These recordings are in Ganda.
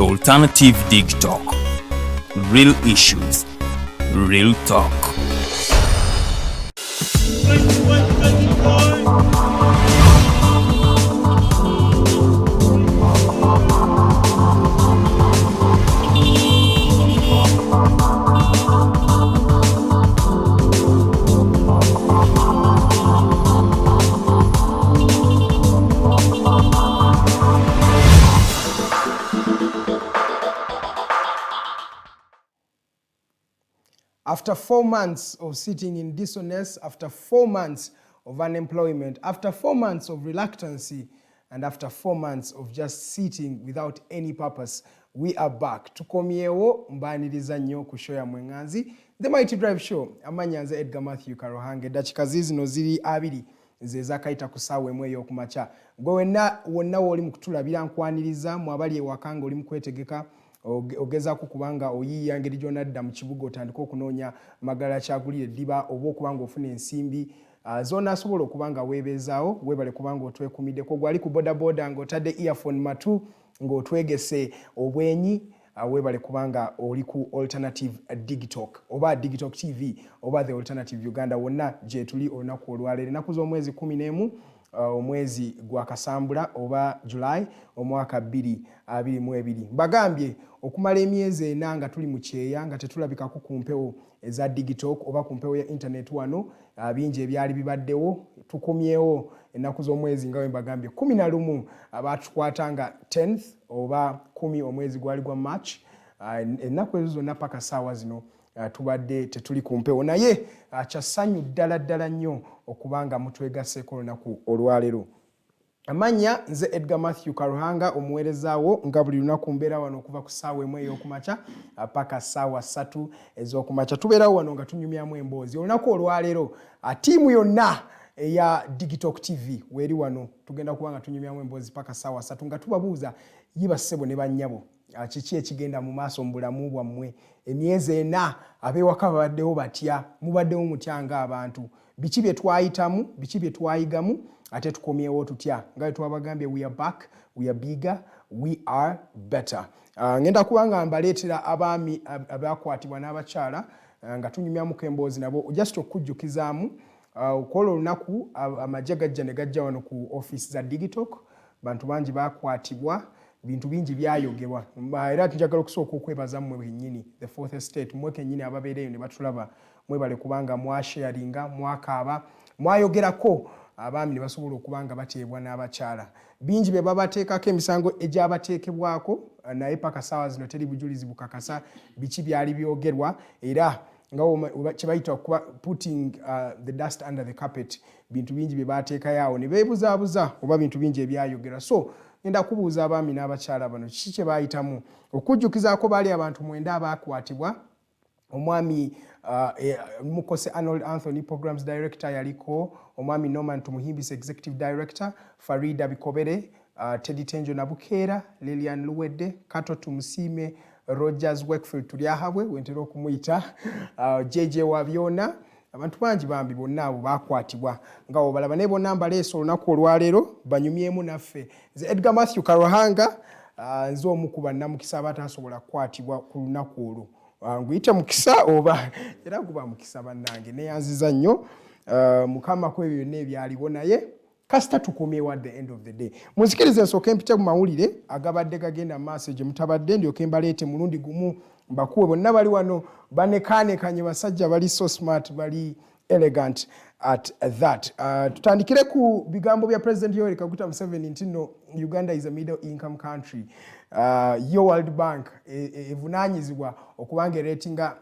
Alternative Digitalk. Real issues, real talk. After 4 months of sitting in dissonance, after 4 months of unemployment, after 4 months of reluctancy, and after 4 months of just sitting without any purpose, we are back. Tukomyewo mbaniriza nnyo ku show ya Mwenganzi, The Mighty Drive Show. Amanyanze Edgar Matthew Karohange. Dakika zino ziri abiri zeza kaita kusaawa emwe y'okumakya. Gwe wonna woli mu kutulabira nkwaniriza mu abali ewakanga oli mu kwetegeka ogezaako kubanga oyiiya ngeri gy'onadda mu kibuga otandika okunoonya magala kyagulire eddiba oba okubanga ofuna ensimbi z'onaasobola okubanga weebeezaawo weebale kubanga otwekumiddeko gwali ku bodaboda ng'otadde earphone matu ng'otwegese obwenyi weebale kubanga oli ku Alternative Digitalk oba Digitalk TV oba The Alternative Uganda wonna gye tuli olunaku olwaleero ennaku z'omwezi 11 omwezi gwa Kasambula oba July omwaka 2022 bagambye okumala emyezi ena nga tuli mu kyeya nga tetulabikako ku mpewo eza Digitalk oba ku mpewo ya internet wano bingi ebyali bibaddewo tukomyewo ennaku z'omwezi nga bagambye 11 abatukwata nga 10th oba 10 omwezi gwali gwa March ennaku ezo zonna paka saawa zino tubadde tetuli ku mpewo naye kyassanyu ddala nnyo okubanga mutwegaseeko olunaku olwaleero. Amanya nze Edgar Matthew Karuhanga omuweerezaawo nga buli lunaku mbeera wano okuva ku ssaawa emu ey'okumakya paka ssaawa 3 ez'okumakya tubeerawo wano nga tunyumyamu emboozi. Olunaku olwaleero ttiimu yonna eya Digitalk TV weeri wano tugenda kuba nga tunyumyamu emboozi paka ssaawa 3 nga tubabuuza ye bassebo ne bannyabo kiki ekigenda mu maaso mu bulamu bwammwe emyezi ena ab'ewaka babaddewo batya mubaddewo mutya ng'abantu biki bye twayitamu biki bye twayigamu ate tukomyewo tutya nga twabagambye we are back we are bigger we are better. Ngenda kubanga mbaleetera abaami abakwatibwa n'abakyala nga tunyumyamuko emboozi nabo just okujjukizaamu okola olunaku amagye gajja ne gajja wano ku office za Digitalk bantu bangi bakwatibwa bintu bingi byayogerwa era tujagala okusooka okwebaza mmwe bennyini the fourth estate mmwe kennyini ababeereyo ne batulaba mwebale kubanga mwasharinga mwakaaba mwayogerako abaami ne basobola okubanga bateebwa n'abakyala bingi bye babateekako emisango egyabateekebwako naye paka ssaawa zino teri bujulizi bukakasa biki byali byogerwa era nga kye bayita putting the dust under the carpet bintu bingi bye baateekayo ne beebuzaabuza oba bintu bingi ebyayogerwa so ngenda kubuuza abaami n'abakyala bano kiki kye baayitamu okujjukizaako baali abantu 9 abaakwatibwa omwami Mukose Arnold Anthony Programs Director yaliko omwami Norman Tumuhimbisa Executive Director Farida Bikobere Teddy Tenjo Nabukeera Lilian Luwedde Kato Tumusime Rogers Wakefield tulyahabwe wentera okumuyita JJ Wabyona abantu bangi bambi bonna abo bakwatibwa nga obalaba ne bonna mbaleese olunaku olwaleero banyumyemu naffe nze Edgar Matthew Karohanga nze omu ku bannamukisa abatasobola kukwatibwa ku lunaku olwo nguyite mukisa oba era guba mukisa bannange neyanziza nnyo mukama ku ebyo byonna ebyaliwo naye kasita tukomyewo at the end of the day munzikirize nsooke empite mu mawulire agabadde gagenda mu maaso gye mutabadde ndyoke mbaleete mulundi gumu mbakuwe bonna bali wano banekaanekanye basajja bali so smart bali elegant at that. Tutandikire ku bigambo bya President Yoweri Kaguta Museveni nti no Uganda is a middle income country. Yo World Bank evunaanyizibwa okubanga ratinga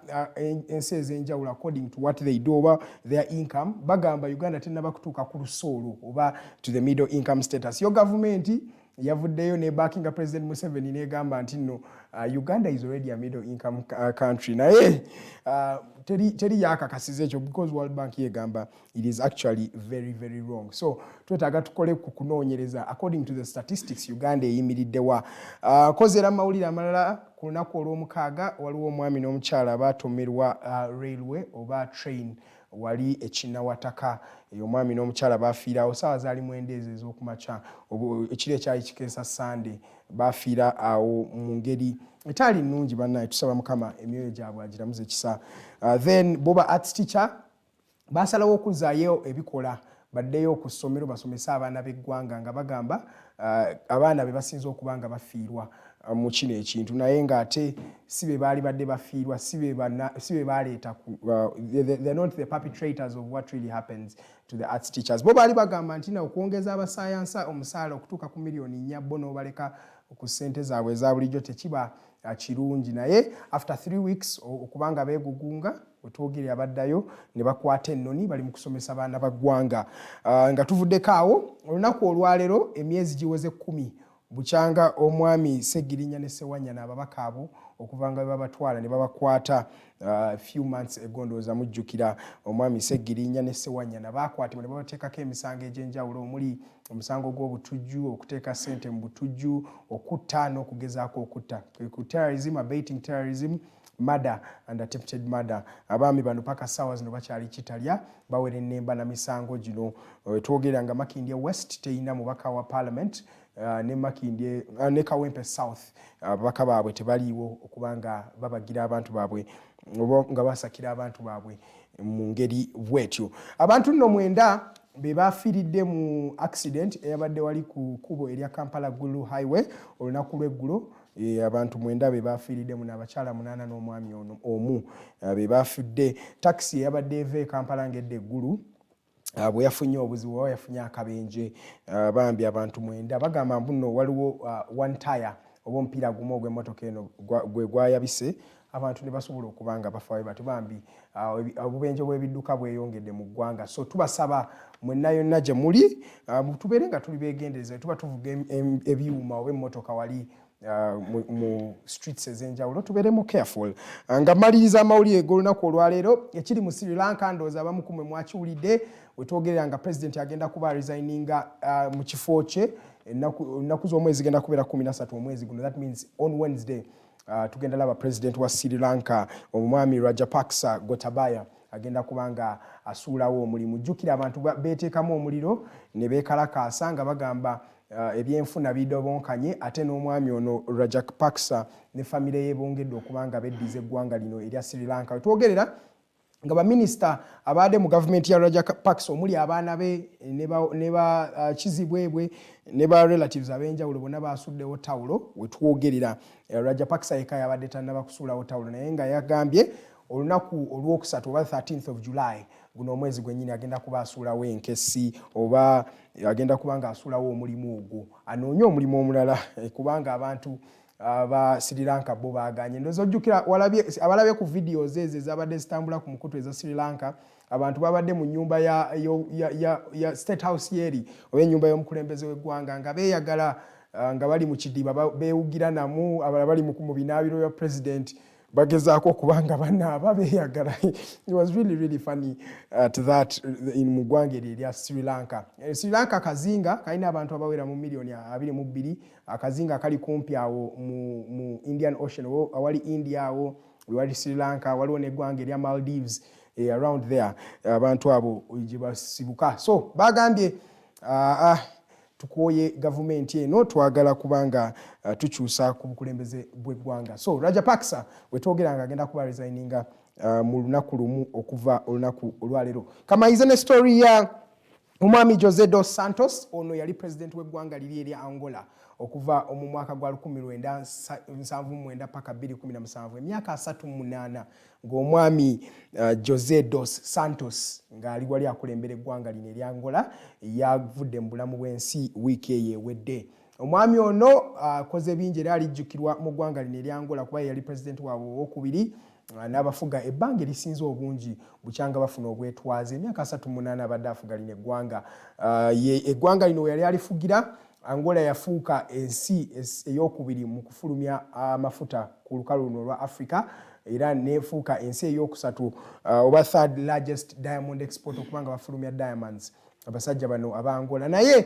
ensi ez'enjawulo according to what they do over their income bagamba Uganda tennaba kutuuka ku lusoolo oba to the middle income status. Yo government yavuddeyo ne backinga President Museveni negamba nti no Uganda is already a middle income country naye teri yakakasiza ekyo because World Bank yegamba it is actually very wrong. So twetaaga tukole ku kunoonyereza according to the statistics Uganda eyimiriddewa kozera mawulire amalala ku lunaku olw'omukaaga waliwo omwami n'omukyala abatomerwa railway oba train wali ekinnawataka omwami n'omukyala bafiirawo saawa zaali mwenda ezo ez'okumakya ekiro ekyali kikeesa Sunday bafiira awo mu ngeri etaali nnungi bannaye tusaba Mukama emyoyo gyabwe agiramuze ekisa. Then boba arts teacher basalawo okuzaayo ebikola baddeyo ku ssomero basomesa abaana b'eggwanga nga bagamba abaana be basinza okuba nga bafiirwa mu kino ekintu naye ng'ate si be baali badde bafiirwa si be baleeta they're not the perpetrators of what really happens to the arts teachers. Bo baali bagamba nti na okwongeza abasayansa omusaala okutuuka ku miliyoni 4 bo n'obaleka ku ssente zaabwe eza bulijjo tekiba kirungi naye after 3 weeks okubanga beegugunga wetwogerera baddayo ne bakwata ennoni bali mu kusomesa baana ba ggwanga nga tuvuddeko awo olunaku olwaleero emyezi giweze 10 bukyanga omwami Seggirinya ne Ssewanyana n'ababaka abo okuvanga babatwala ne babakwata few months ago ndowooza mujjukira omwami Seggirinya ne Ssewanyana bakwatibwa ne babateekako emisango egy'enjawulo omuli omusango gw'obutujju okuteeka ssente mu butujju okutta n'okugezaako okutta terrorism abating terrorism murder and attempted murder. Abaami bano paka ssaawa zino bakyali kitalya bawera ennemba na misango gino twogera nga Makindye West teyina mubaka wa parliament ne Makindye ne Kawempe South ababaka baabwe tebaliiwo okubanga babagira abantu baabwe nga basakira abantu baabwe mu ngeri bwetyo. Abantu nno 9 be bafiiridde mu accident eyabadde wali ku kubo erya Kampala Gulu Highway olunaku lw'eggulo. Abantu 9 be bafiiriddemu n'abakyala 8 n'omwami omu be bafudde. Taxi eyabadde eva e Kampala ng'edda eggulu bwe yafunye obuzibu oba yafunye akabenje bambi abantu 9 bagamba mbuno waliwo one tire oba omupiira gumu ogw'emmotoka eno gwe gwayabise abantu ne basobola okubanga bafawe bati bambi obubenje bw'ebidduka bweyongedde mu ggwanga. So tubasaba mwenna yonna gye muli tubeere nga tuli beegendereza tuba tuvuga ebyuma oba emmotoka wali mu streets ez'enjawulo tubeeremu careful. Nga maliriza amawulire g'olunaku olwaleero ekiri mu Sri Lanka ndowooza abamu ku mmwe mwakiwulidde wetwogerera nga president agenda kuba resigninga mu kifo kye ennaku z'omwezi zigenda kubeera 13 omwezi guno. That means on Wednesday tugenda laba president wa Sri Lanka omwami Rajapaksa Gotabaya agenda kubanga asuulawo omulimu. Jjukira abantu beeteekamu omuliro ne beekalakaasa nga bagamba ebyenfuna bidobonkanye ate n'omwami ono Rajapaksa ne famire ye bongedde okubanga beddiza eggwanga lino erya Sri Lanka. Wetwogerera nga baminisita abaadde mu gavumenti ya Rajapaksa omuli abaana be ne ba Kizibwebwe ne ba relatives ab'enjawulo bonna basuddewo tawulo. Wetwogerera Rajapaksa yekka yabadde tannaba kusuulawo tawulo naye nga yagambye olunaku olwokusatu oba 13th of July guno omwezi gwennyini agenda kuba asuulawo enkesi oba agenda kubanga asuulawo omulimu ogwo anoonye omulimu omulala kubanga abantu ba Sri Lanka bo baaganye. Ndowooza ojjukira abalabye ku videos ezo ezabadde zitambula ku mukutu eza Sri Lanka abantu babadde mu nnyumba ya State House yeri oba ennyumba y'omukulembeze w'eggwanga nga beeyagala nga bali mu kidiba beewugira namu abalala bali mu binaabiro bya president bagezaako okubanga banaaba beeyagala. It was really funny to that in mu ggwanga erya Sri Lanka. Sri Lanka akazinga kalina abantu abawera mu miliyoni 22 akazinga kali kumpi awo mu Indian Ocean awali India awo wali Sri Lanka waliwo n'eggwanga erya Maldives around there abantu abo gye basibuka. So bagambye tukoye gavumenti eno twagala kubanga tukyusa ku bukulembeze bw'eggwanga. So Rajapaksa wetwogera nga agenda kuba resigninga mu lunaku lumu okuva olunaku olwaleero. Kamayize ne story ya omwami José dos Santos ono yali president w'eggwanga liri erya Angola okuva mu mwaka gwa 1979 paka 2017 emyaka 38 ng'omwami José dos Santos ng'ali wali akulembera eggwanga lino erya Angola yavudde mu bulamu bw'ensi wiiki eyo ewedde. Omwami ono akoze bingi era alijjukirwa mu ggwanga lino erya Angola kuba yali president waabwe owokubiri n'abafuga ebbanga erisinze obungi bukyanga bafuna obwetwaze emyaka 38 abadde afuga lino eggwanga. Eggwanga lino yali alifugira Angola yafuuka ensi eyokubiri mu kufulumya amafuta ku lukalu luno lwa Africa era nefuuka ensi eyokusatu oba third largest diamond export okubanga bafulumya diamonds abasajja bano aba Angola. Naye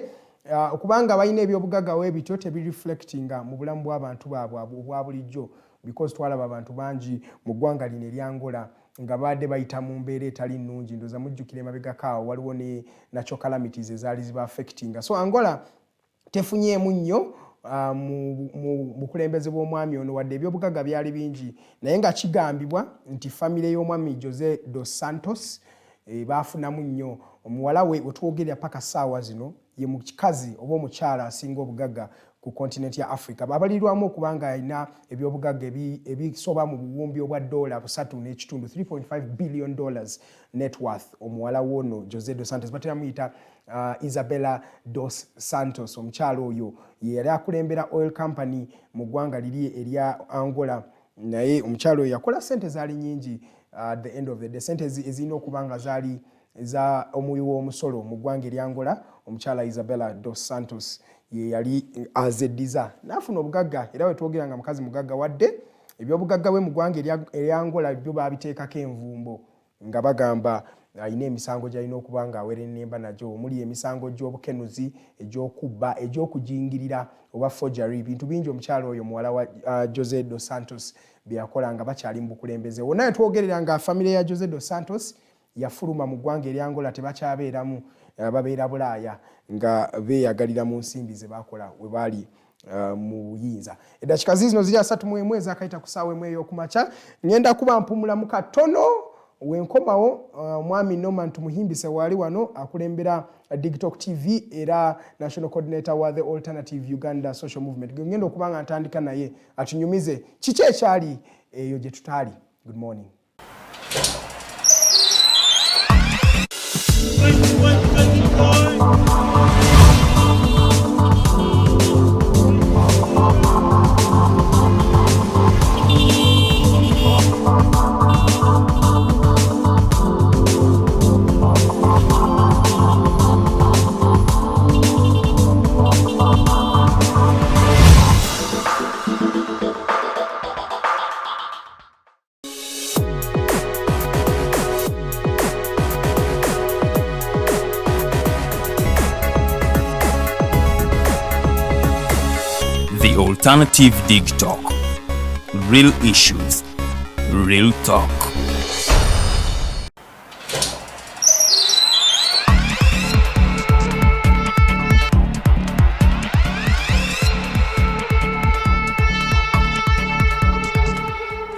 okubanga balina ebyobugagga webityo tebireflectinga mu bulamu bw'abantu baabwe obwa bulijjo because twalaba abantu bangi mu ggwanga lino erya Angola nga baadde bayita mu mbeera etali nnungi ndoza mujjukira emabegakaawo waliwo ne natural calamities ezaali ziba affectinga. So Angola tefunyeemu nnyo mu bukulembeze bw'omwami ono wadde ebyobugagga byali bingi naye nga kigambibwa nti famire y'omwami Jose dos Santos baafunamu nnyo omuwala we wetwogerera paka ssaawa zino ye mukikazi oba omukyala asinga obugagga ku kontinenti ya Africa. Babalirwamu okubanga alina ebyobugagga ebisoba mu buwumbi obwa $3.5 $3.5 billion net worth omuwala wono Jose dos Santos batera muyita Isabella dos Santos. Omukyalo oyo ye yali akulembera oil company mu ggwanga liri erya Angola naye omukyalo oyo yakola sente zaali nyingi at the end of the day sente ezirina okubanga zaali za omuwi w'omusolo mu ggwanga erya Angola. Omukyala Isabella dos Santos ye yali azeddiza n'afuna obugagga era wetwogera nga mukazi mugagga wadde ebyobugagga bwe mu ggwanga erya Angola byo baabiteekako envumbo nga bagamba ayina emisango gy'alina okuba nga awera ennemba nagyo omuli emisango gy'obukenuzi egy'okubba egy'okujingirira oba forgery bintu bingi omukyalo oyo muwala wa Jose dos Santos byakola nga bakyali mu bukulembeze wonna wetwogerera nga famire ya Jose dos Santos yafuluma mu ggwanga erya Angola tebakyabeeramu babeera Bulaaya nga beeyagalira mu nsimbi ze bakola we baali mu buyinza. Eddakiika zino ziri 3 ezakayita ku ssaawa emu ey'okumakya ngenda kuba mpumulamu katono wenkomawo mwami Norman tumuhimbise wali wano akulembera Digitalk TV era National Coordinator wa the Alternative Uganda Social Movement. Ngenda okubanga ntandika naye atunyumize kiki ekyali eyo gye tutaali. Good morning. Alternative Digitalk. Real issues, real talk.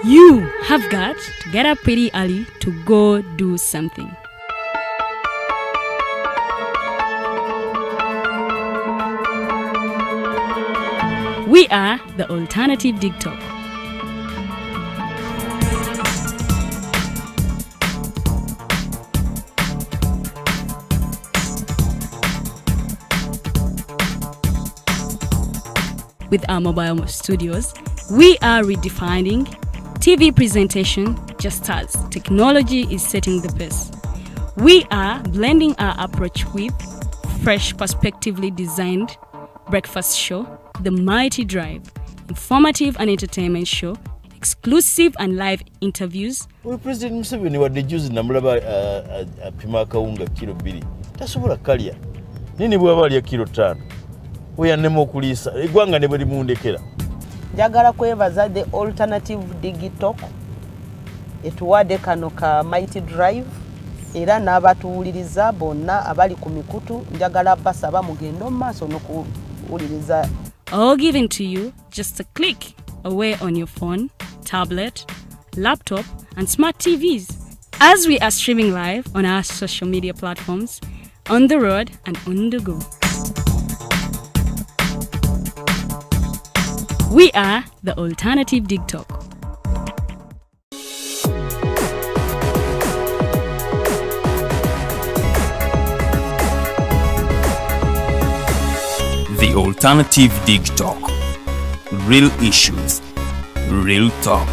You have got to get up pretty early to go do something. We are the Alternative Digitalk. With our mobile studios, we are redefining TV presentation just as technology is setting the pace. We are blending our approach with fresh, perspectively designed breakfast show, The Mighty Drive, informative and entertainment show, exclusive and live interviews. President Museveni wadde juzi namulaba apima akawunga kilo 2 tasobola kalya nini bwaba alya kilo 5 oyannema okuliisa eggwanga ne bwe limundekera. Njagala kwebaza the Alternative Digitalk etuwadde kano ka Mighty Drive era n'abatuwuliriza bonna abali ku mikutu njagala basaba mugendo mu maaso n'okuwuliriza. All given to you just a click away on your phone, tablet, laptop, and smart TVs. As we are streaming live on our social media platforms, on the road and on the go. We are the Alternative Digitalk. The Alternative Digitalk. Real issues, real talk.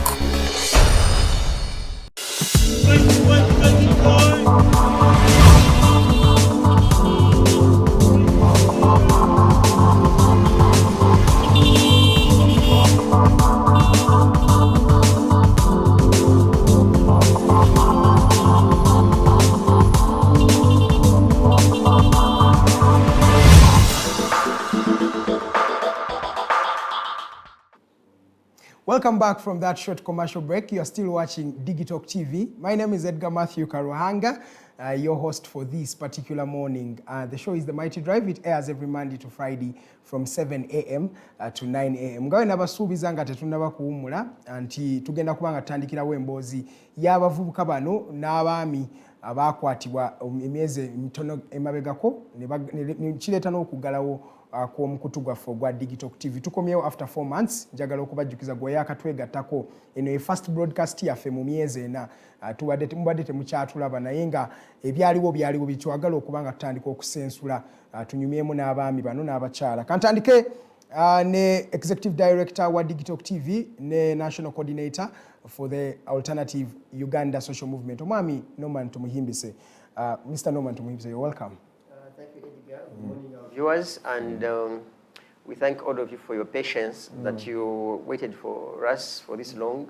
welcome back from that short commercial break. You are still watching Digitalk TV. My name is Edgar Matthew Karuhanga, your host for this particular morning. The show is The Mighty Drive. It airs every Monday to Friday from 7 a.m. To 9 a.m. Ngawe nabasuubiza nga tetunnaba kuwummula nti tugenda kubanga tutandikirawo emboozi y'abavubuka bano n'abaami abakwatibwa emyezi mitono emabegako ne kireeta n'okuggalawo kw'omukutu gwaffe ogwa Digitalk TV. Tukomyewo after 4 months. Njagala okubajjukiza gwe yakatwegattako eno ye first broadcast yaffe mu myezi ena. Mubadde temukyatulaba naye nga ebyaliwo bitwagala okubanga tutandika okusensula tunyumyemu n'abaami bano n'abakyala. Kantandike ne Executive Director wa Digitalk TV ne National Coordinator for the Alternative Uganda Social Movement. Omwami Norman Tumuhimbise. Mr. Norman Tumuhimbise, you're welcome. Thank you, Edgar. Good morning, our viewers, and we thank all of you for your patience that you waited for us for this long,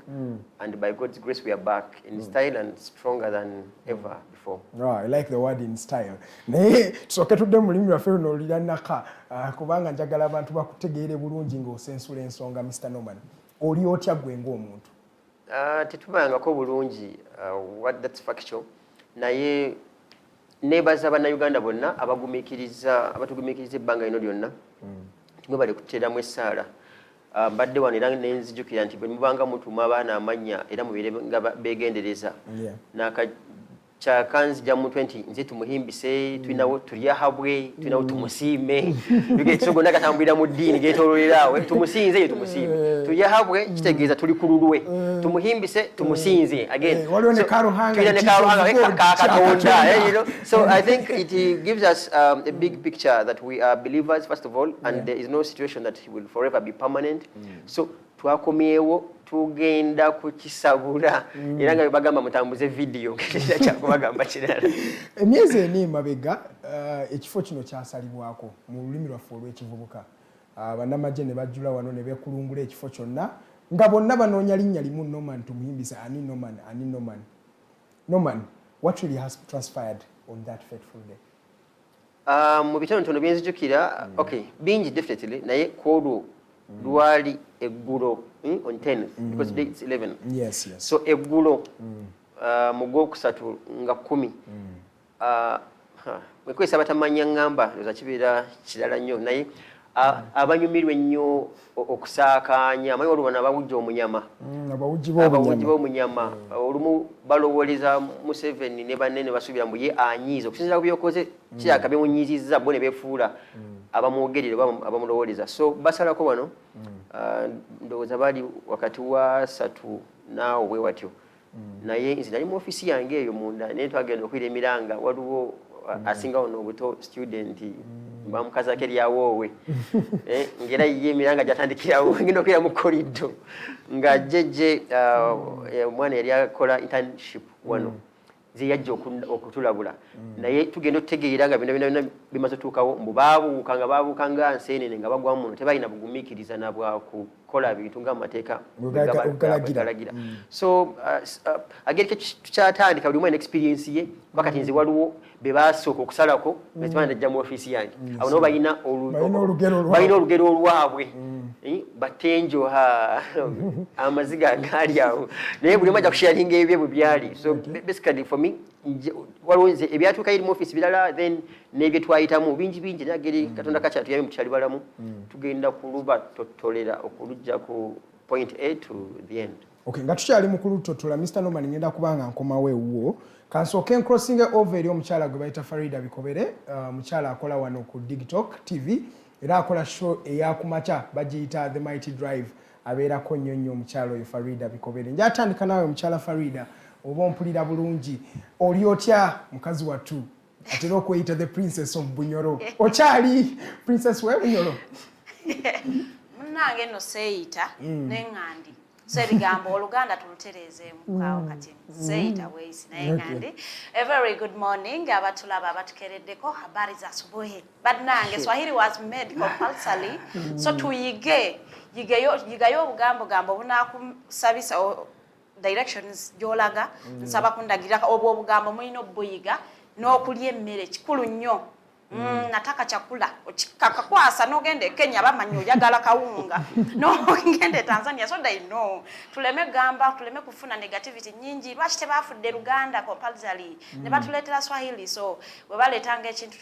and by God's grace we are back in style and stronger than ever before. Oh, I like the word in style. Naye tusooke tudde mu lulimi lwaffe luno olulira nnaka kubanga njagala abantu bakutegeere bulungi ng'osensula ensonga. Mr. Norman, oli otya gwe ng'omuntu? Tetubayangako bulungi, that's factual. Naye nebaza bannayuganda bonna abatugumiikiriza ebbanga lino lyonna mwebale kuteeramu essaala. Mbadde wano era nenzijukira nti bwe mubanga mutuma abaana amannya era mubeere nga beegendereza n'akakyakanzija mu mutwe nti nze tumuhimbise, tulinawo tulyahabwe, tulinawo tumusiime, bigeekiso gonna gatambulira mu ddiini geetoololerawe, tumusinze ye tumusiime, tulyahabwe kitegeeza tuli ku lulwe, tumuhimbise tumusinze again. Waliwo ne Karuhanga Katonda. So I think it gives us a big picture that we are believers first of all, and there is no situation that will forever be permanent. So twakomyewo tugenda kukisabula era nga bagamba mutambuze video kyakubagamba kirala. Emyezi ena emabega ekifo kino kyasalibwako mu lulimi lwaffe olw'ekivubuka. Bannamagye ne bajjula wano ne beekulungula ekifo kyonna nga bonna banoonya linnya limu Norman Tumuhimbise, ani Norman. Norman, what really has transpired on that fateful day? Mu bitonotono byenzijukira, okay, bingi definitely, naye kwolwo lwali eggulo on 10th because today it's 11. Yes. So eggulo mu Gwokusatu nga 10 mwekwesa batamanya ngamba ndoza kibeera kirala nnyo naye abanyumirwa ennyo okusaakaanya amanyi olubona abawujja omunyama abawujji b'omunyama olumu balowoleza Museveni ne banne basuubira mbu ye anyiiza okusinziira ku byokoze kiraka bemunyizizza bo ne beefuula abamwogerera abamulowoleza. So basalako wano ndowooza bali wakati wa 3 naawo bwe watyo naye nze nali mu ofisi yange eyo munda naye twagenda okwira emiranga waliwo asinga ono obuto student bamukazake lyawoowe ngera ye emiranga gyatandikirawo ngenda okwira mu koriddo nga jeje omwana yali akola internship wano ze yajja okutulabula naye tugenda okutegeera nga byonna bimaze otuukawo mbu baabuuka nga nseenene nga bagwamu muno tebalina bugumiikiriza na bwakukola bintu ng'amateeka galagira. So ageri tukyatandika buli omwana experience ye bakati nze waliwo be baasooka okusalako nezimana najja mu ofiisi yange abo nabo balina olugero olwabwe batenjoha amaziga gaali awo naye buli omu ajja kusharinga ebye bwe byali. So basically for me waliwo nze ebyatuuka iri mu ofiisi birala then n'ebyo twayitamu bingi nageri Katonda kakyatuyamye mu tukyali balamu tugenda kulubatotolera okulujja ku point A to the end. Okay, nga tukyali mu kulutotola Mr. Norman ngenda kubanga nkomawo ewuwo kansooke crossing over eri omukyala gwe bayita Farida Bikobere, mukyala akola wano ku Digitalk TV era akola show eyakumakya bagiyita The Mighty Drive abeerako nnyo omukyala oyo Farida Bikobere. Njatandika naawe omukyala Farida oba ompulira bulungi oli otya mukazi wattu atera okweyita the princess of Bunyoro okyali princess we Bunyoro? Munnange nno seeyita neŋŋandi so ebigambo oluganda tulutereezeemu kaawo kati seeyita bweyisi naye ŋŋandi. A very good morning abatulaba abatukereddeko habari za asubuhi bannange Swahili was made compulsory so yigayo obugambo obunaakusabisa directions gy'olaga nsaba kundagira obwo obugambo mulina obuyiga n'okulya emmere kikulu nnyo nataka chakula kakakwasa nogende Kenya bamanyi oyagala kawunga no ngende Tanzania so they know tuleme gamba tuleme kufuna negativity nyingi lwaki tebafudde Luganda compulsory ne batuletera Swahili so we baletanga ekintu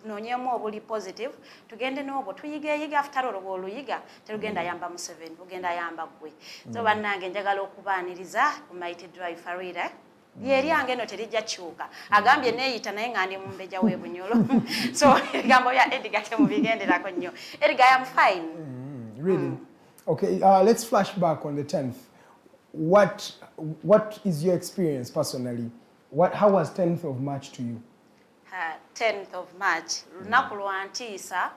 tunonyemu obuli positive tugende n'obwo tuyiga after all oluyiga terugenda yamba mu 7 ugenda yamba gwe so bannange njagala okubaaniriza ku Mighty Drive Farida yeri yange no terijja kyuka agambye neeyita naye ngandi mumbeja webunyolo so gambo ya Edgar temubigenderako nnyo Edgar I am fine really okay let's flash back on the 10th what is your experience personally how was 10th of March to you 10th of March lunaku lwantiisa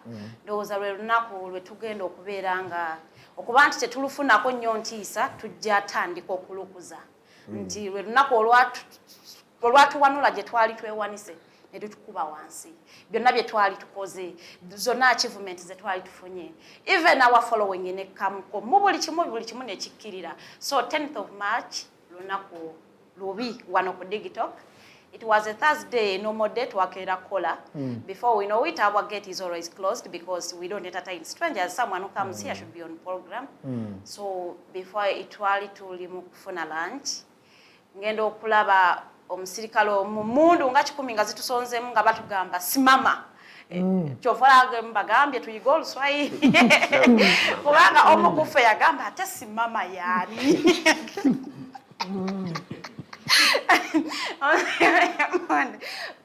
ndowooza lwe lunaku lwe tugenda okubeera nga okuba nti tetulufunako nnyo ntiisa tujja tandika okulukuza nti lwe lunaku olwatuwanula gye twali twewanise ne tutukuba wansi byonna bye twali tukoze zonna achievement ze twali tufunye even our following ne kamuko mu buli kimu ne kikkirira so 10th of March lunaku lubi wano ku Digitalk. It was a Thursday, normal day to kola. Before we know it, our gate is always closed because we don't entertain strangers. Someone who comes here should be on program. So before it wali tulimu kufuna lunch, ngendo okulaba omusirikale omundu nga 10 nga zitusonzemu nga batugamba simama. Chofola mbagambye tuyiga Oluswahili. Kubanga omukufe yagamba ate simama yani.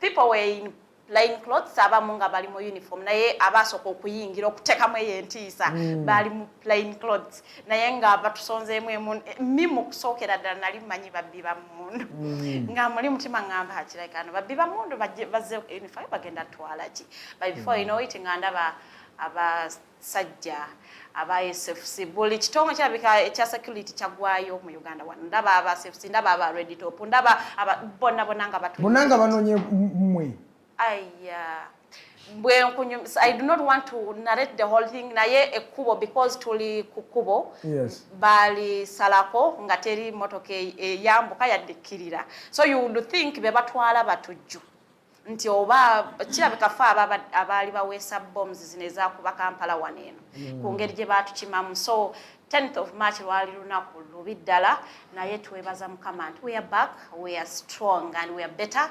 People were in plain clothes abamu nga bali mu uniform naye abasooka okuyingira okutekamu ey'entiisa bali mu plain clothes naye nga batusonzeemu mu kusookera ddala nali mmanyi babbi ba mmundu nga muli mutima ngamba hakiraikano babbi ba mmundu bazze uniform bagenda twala ki but before you know it nga ndaba abasajja aba SFC buli kitongo kirabika ekya security kyagwayo mu Uganda wano ndaba aba SFC ndaba aba Red Top ndaba bonna nga batu bonanga banonye mmwe I do not want to narrate the whole thing naye ekubo because tuli kukubo bali salako nga teri motoka yambuka yaddikirira so you would think be batwala batujju nti oba kirabika fa abali baweesa bombs zineza kuba Kampala waneno ku ngeri gye batukimamu so 10th of March lwali lunaku lubi ddala naye twebaza Mukama nti we are back we are strong and we are better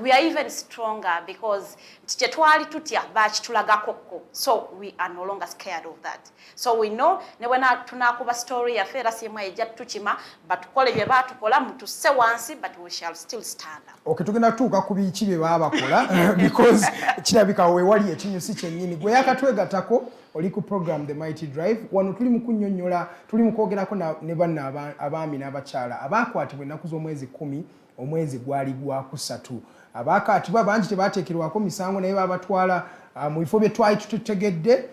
we are even stronger because kye twali tutya bakitulagakokko so we are no longer scared of that so we know ne wena tunakuba story ya fera CMI ejja tukima batukole bye batukola mutuse wansi but we shall still stand up okay tugenda tuuka ku biki bye babakola because kirabika we wali ekinyusi kyennyini gwe yakatwegatako oli ku program The Mighty Drive wano tuli mu kunnyonnyola tuli mu kwogerako ne banna abaami n'abakyala abakwatibwa ennaku z'omwezi 10 omwezi gwali gwa kusatu abakwatibwa bangi tebateekerwako misango naye babatwala mu bifo bye twali tutegedde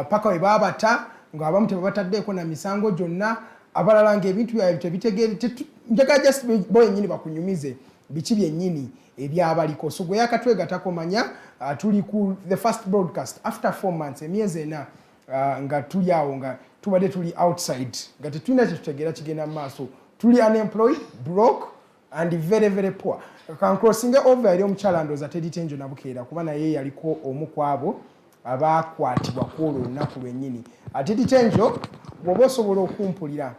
paka we babata ng'abamu tebabataddeeko na misango gyonna abalala ng'ebintu byabwe tebitegeere njagala just boyennyini bakunyumize biki byennyini ebyabaliko so gwe yakatwegatako manya tuli ku the first broadcast after 4 months emyezi ena nga tuli awo nga tubadde tuli outside nga tetulina kyetutegeera kigenda mu maaso tuli unemployed broke and very very poor kancrossing over eri omukyala ndooza Teditenjo Nabukeera kuba naye yaliko omu ku abo abakwatibwa kwolwo olunaku lwennyini Teditenjo bw'oba osobola okumpulira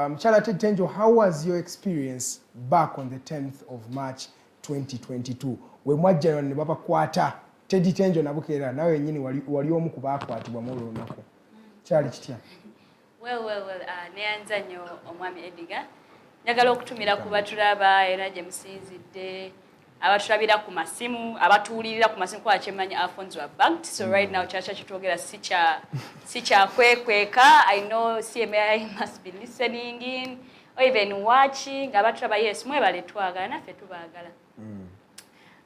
mukyala Teditenjo how was your experience back on the 10th of March 2022 we mwajja ne babakwata Teditenjo Nabukeera nawe yennyini wali omu ku baakwatibwa mu olwo olunaku kyali kitya well neyanza nnyo omwami Edgar njagala okutumira ku batulaba era gye musinzidde abatulabira ku masimu abatuulirira ku masimu kwa kyemanyi Alphonse wa banked so right now chacha kitwogera si kya kwekweka I know CMI must be listening in or even watching abatulaba yes mwebale twagala naffe tubaagala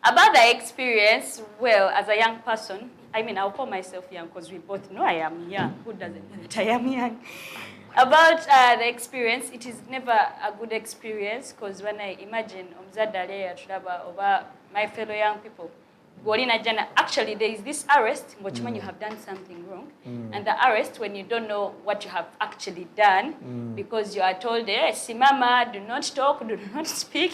about the experience well as a young person I mean I'll call myself young because we both know I am young who doesn't know that I am young about the experience it is never a good experience because when I imagine omuzadde ali atulaba oba my fellow young people Actually, there is this arrest, which when you have done something wrong, and the arrest when you don't know what you have actually done, because you are told, simama, do not talk, do not speak.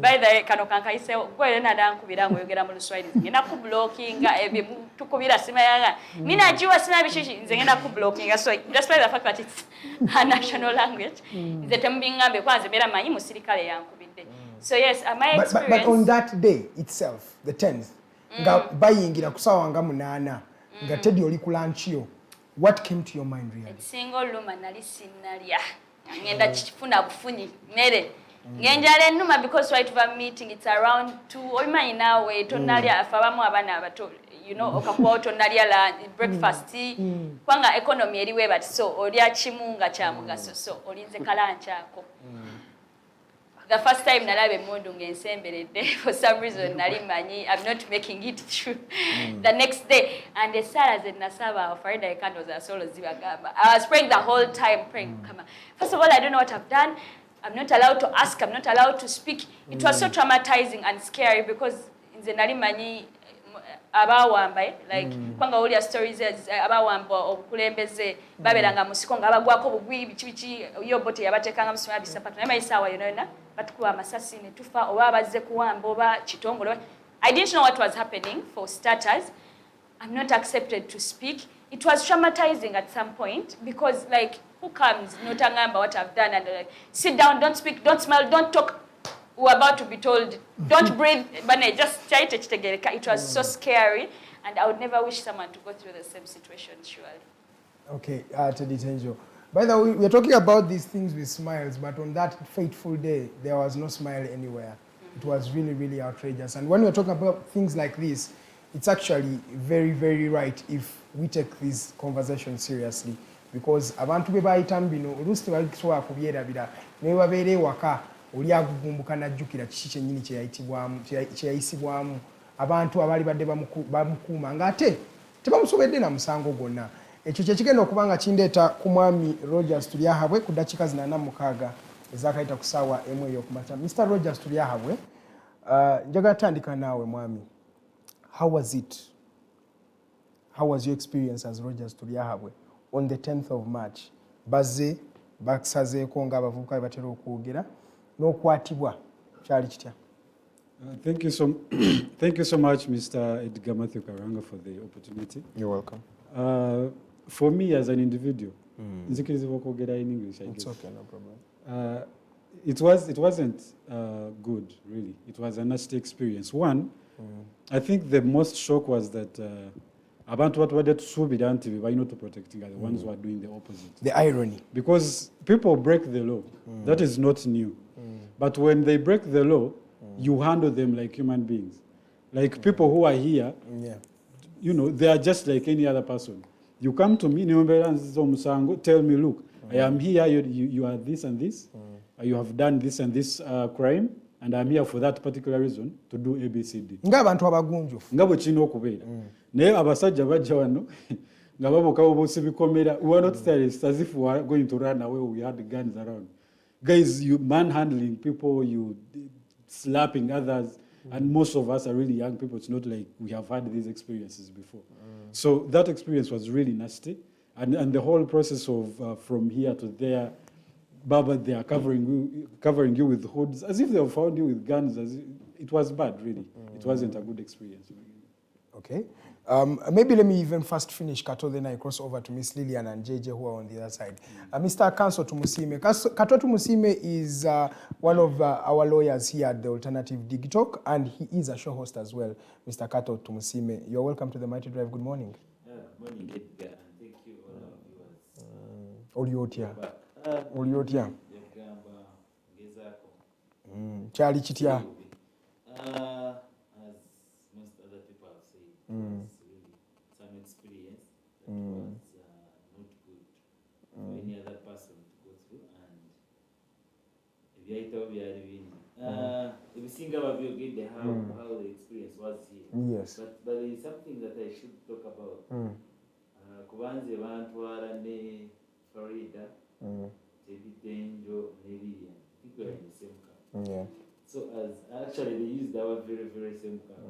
By the kanokanka say, go and ankubira ngoyogera mu Luswahili. Ngenda ku blocking ebye tukubira sima yanga. Mina jiwa sima bishishi ngenda ku blocking. So despite the fact that it's a national language, the tembingambe kwanze bera manyi musirikale yankubidde. So yes, my experience. But on that day itself, the 10th, nga bayingira kusawa nga 8 nga Teddy oli kulanchiyo, what came to your mind really? Single luma nali sinalya ngenda kifuna bufunyi mere ngenjale numa because right for a meeting it's around 2 oyimanyi nawe tonalya afabamu abana abato okakuwa tonalya la breakfast kwanga economy eriwe but so olya kimunga kya mugaso so olinze kalanchako. The first time nalabe mundu ngensemberedde for some reason nali manyi I'm not making it through the next day and the Sarah said nasaba Friday candles are solo zibagamba. I was praying the whole time praying kama first of all I don't know what I've done. I'm not allowed to ask, I'm not allowed to speak. It was so traumatizing and scary because nze nali manyi abawamba like kwanga oli stories abawamba obukulembeze babelanga musiko nga abagwako bugwi bichi yo bote yabatekanga musima bisapatu na maisawa batukuwa amasasi ne tufa oba bazze kuwamba oba kitongole. I didn't know what was happening. For starters, I'm not accepted to speak. It was traumatizing at some point because like who comes not angamba what I've done and like sit down, don't speak, don't smile, don't talk. We're about to be told, don't breathe, but just try to take it. It was so scary, and I would never wish someone to go through the same situation, surely. Okay, Teddy Tenjo. By the way, we're talking about these things with smiles, but on that fateful day, there was no smile anywhere. It was really, really outrageous. And when we're talking about things like this, it's actually very, very right if we take this conversation seriously. Because abantu bebayitamu bino oluusi tebasobola kubyerabira ne babeera ewaka oli agugumbuka najjukira kiki kyennyini kyeyayisibwamu abantu abaali badde bamukuuma ng'ate tebamusobedde na musango gwonna. Ekyo kye kigenda okuba nga kindeeta ku mwami Rogers Tulyahabwe ku ddakiika 46 ezakayita ku ssaawa emu ey'okumakya. Mr. Rogers Tulyahabwe, njagala tandika naawe mwami. How was it? How was your experience as Rogers Tulyahabwe on the 10th of March? Bazze basazeeko ng'abavubuka batera okwogera n'okwatibwa kyali kitya? Thank you so much, Mr. Edgar Matthew Karanga, for the opportunity. You're welcome. For me as an individual, nzikirizibwa okwogera in English, I guess. It's okay, no problem. It wasn't good, really. It was a nasty experience. One, I think the most shock was that abantu batwadde tusuubira nti balina to protecting the ones who are doing the opposite. The irony. Because people break the law. That is not new. But when they break the law, you handle them like human beings. Like people who are here, they are just like any other person. You come to me, tell me, look, I am here, you are this and this, you have done this and this crime, and I'm here for that particular reason to do ABCD. Ng'abantu abagunjufu. Nga bwe kirina okubeera. Naye abasajja bajja wano nga babokawo bose bikomera. We are not terrorists as if we are going to run away, we had guns around. Guys, you manhandling people, you slapping others, and most of us are really young people. It's not like we have had these experiences before. So that experience was really nasty. And the whole process of from here to there, Baba, they are covering you with hoods, as if they have found you with guns. It was bad, really. It wasn't a good experience. Okay. Maybe let me even first finish Kato, then I cross over to Miss Lillian and JJ who are on the other side. Mr. Kanso Tumusime. Kato Tumusime is one of our lawyers here at the Alternative Digitalk, and he is a show host as well. Mr. Kato Tumusime, you're welcome to the Mighty Drive. Good morning. Morning, Edgar, and thank you all our viewers. Oliotya. Kyali kitya? As most other people have said, it was really some experience that was not good for any other person to go through. And ebyayitamu byali bingi. Ebisinga babyogedde how the experience was here. Yes. But there is something that I should talk about. Kubanze bantwala ne Florida, Tebidenjo, ne Lillian. I think we are in the same car. Yeah. So as actually they used our very, very same car.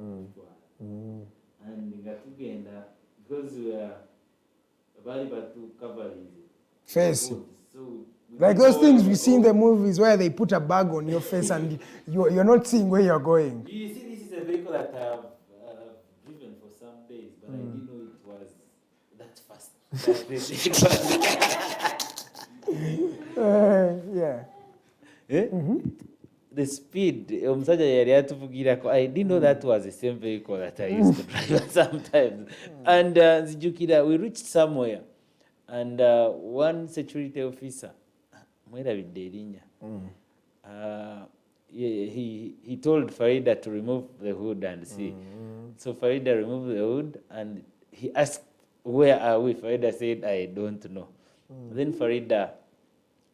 and nga tugenda because we are bali batu covering Face. so Like those things we see in the movies where they put a bag on your face and you're not seeing where you're going. you see, this is a vehicle that I've driven for some days, but I didn't know it was that fast. Yeah. The speed, omusajja yali atuvugirako, I didn't know that was the same vehicle that I used to drive sometimes. And nzijukira, we reached somewhere, and one security officer, mwerabidde erinnya, he told Farida to remove the hood and see. So Farida removed the hood, and he asked, where are we? Farida said, I don't know. Then Farida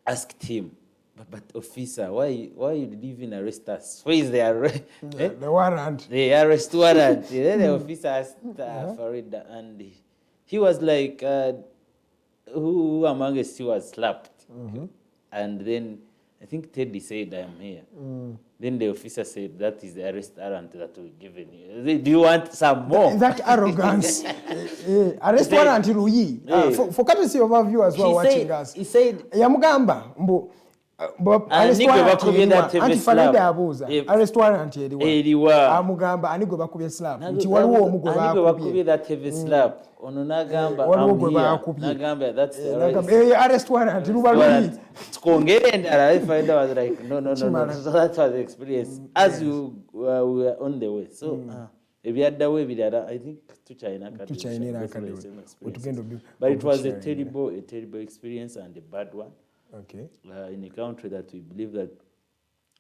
asked him, but officer, why you didn't even arrest us? Where is the arrest? The warrant. The arrest warrant. Then the officer asked Farida, and he was like, who among us was slapped? And then I think Teddy said, I am here. Then the officer said, that is the arrest warrant that we've given you. Do you want some more? That arrogance. Arrest warrant Louis. For courtesy of our viewers who are watching us. He said, Yamugamba, mbo, arrest warrant eriwa. Amugamba, ani gwe bakubye slap. Nti waliwo omu gwe bakubye that heavy slap. Ono nagamba, I'm here. Nagamba, that's the arrest warrant. Tukongere endala. I find out, I was like, no. So that was the experience. As we were on the way. So, ebyaddawo ebirala, I think tukyalina akadde. But it was a terrible experience and a bad one. Okay. In a country that we believe that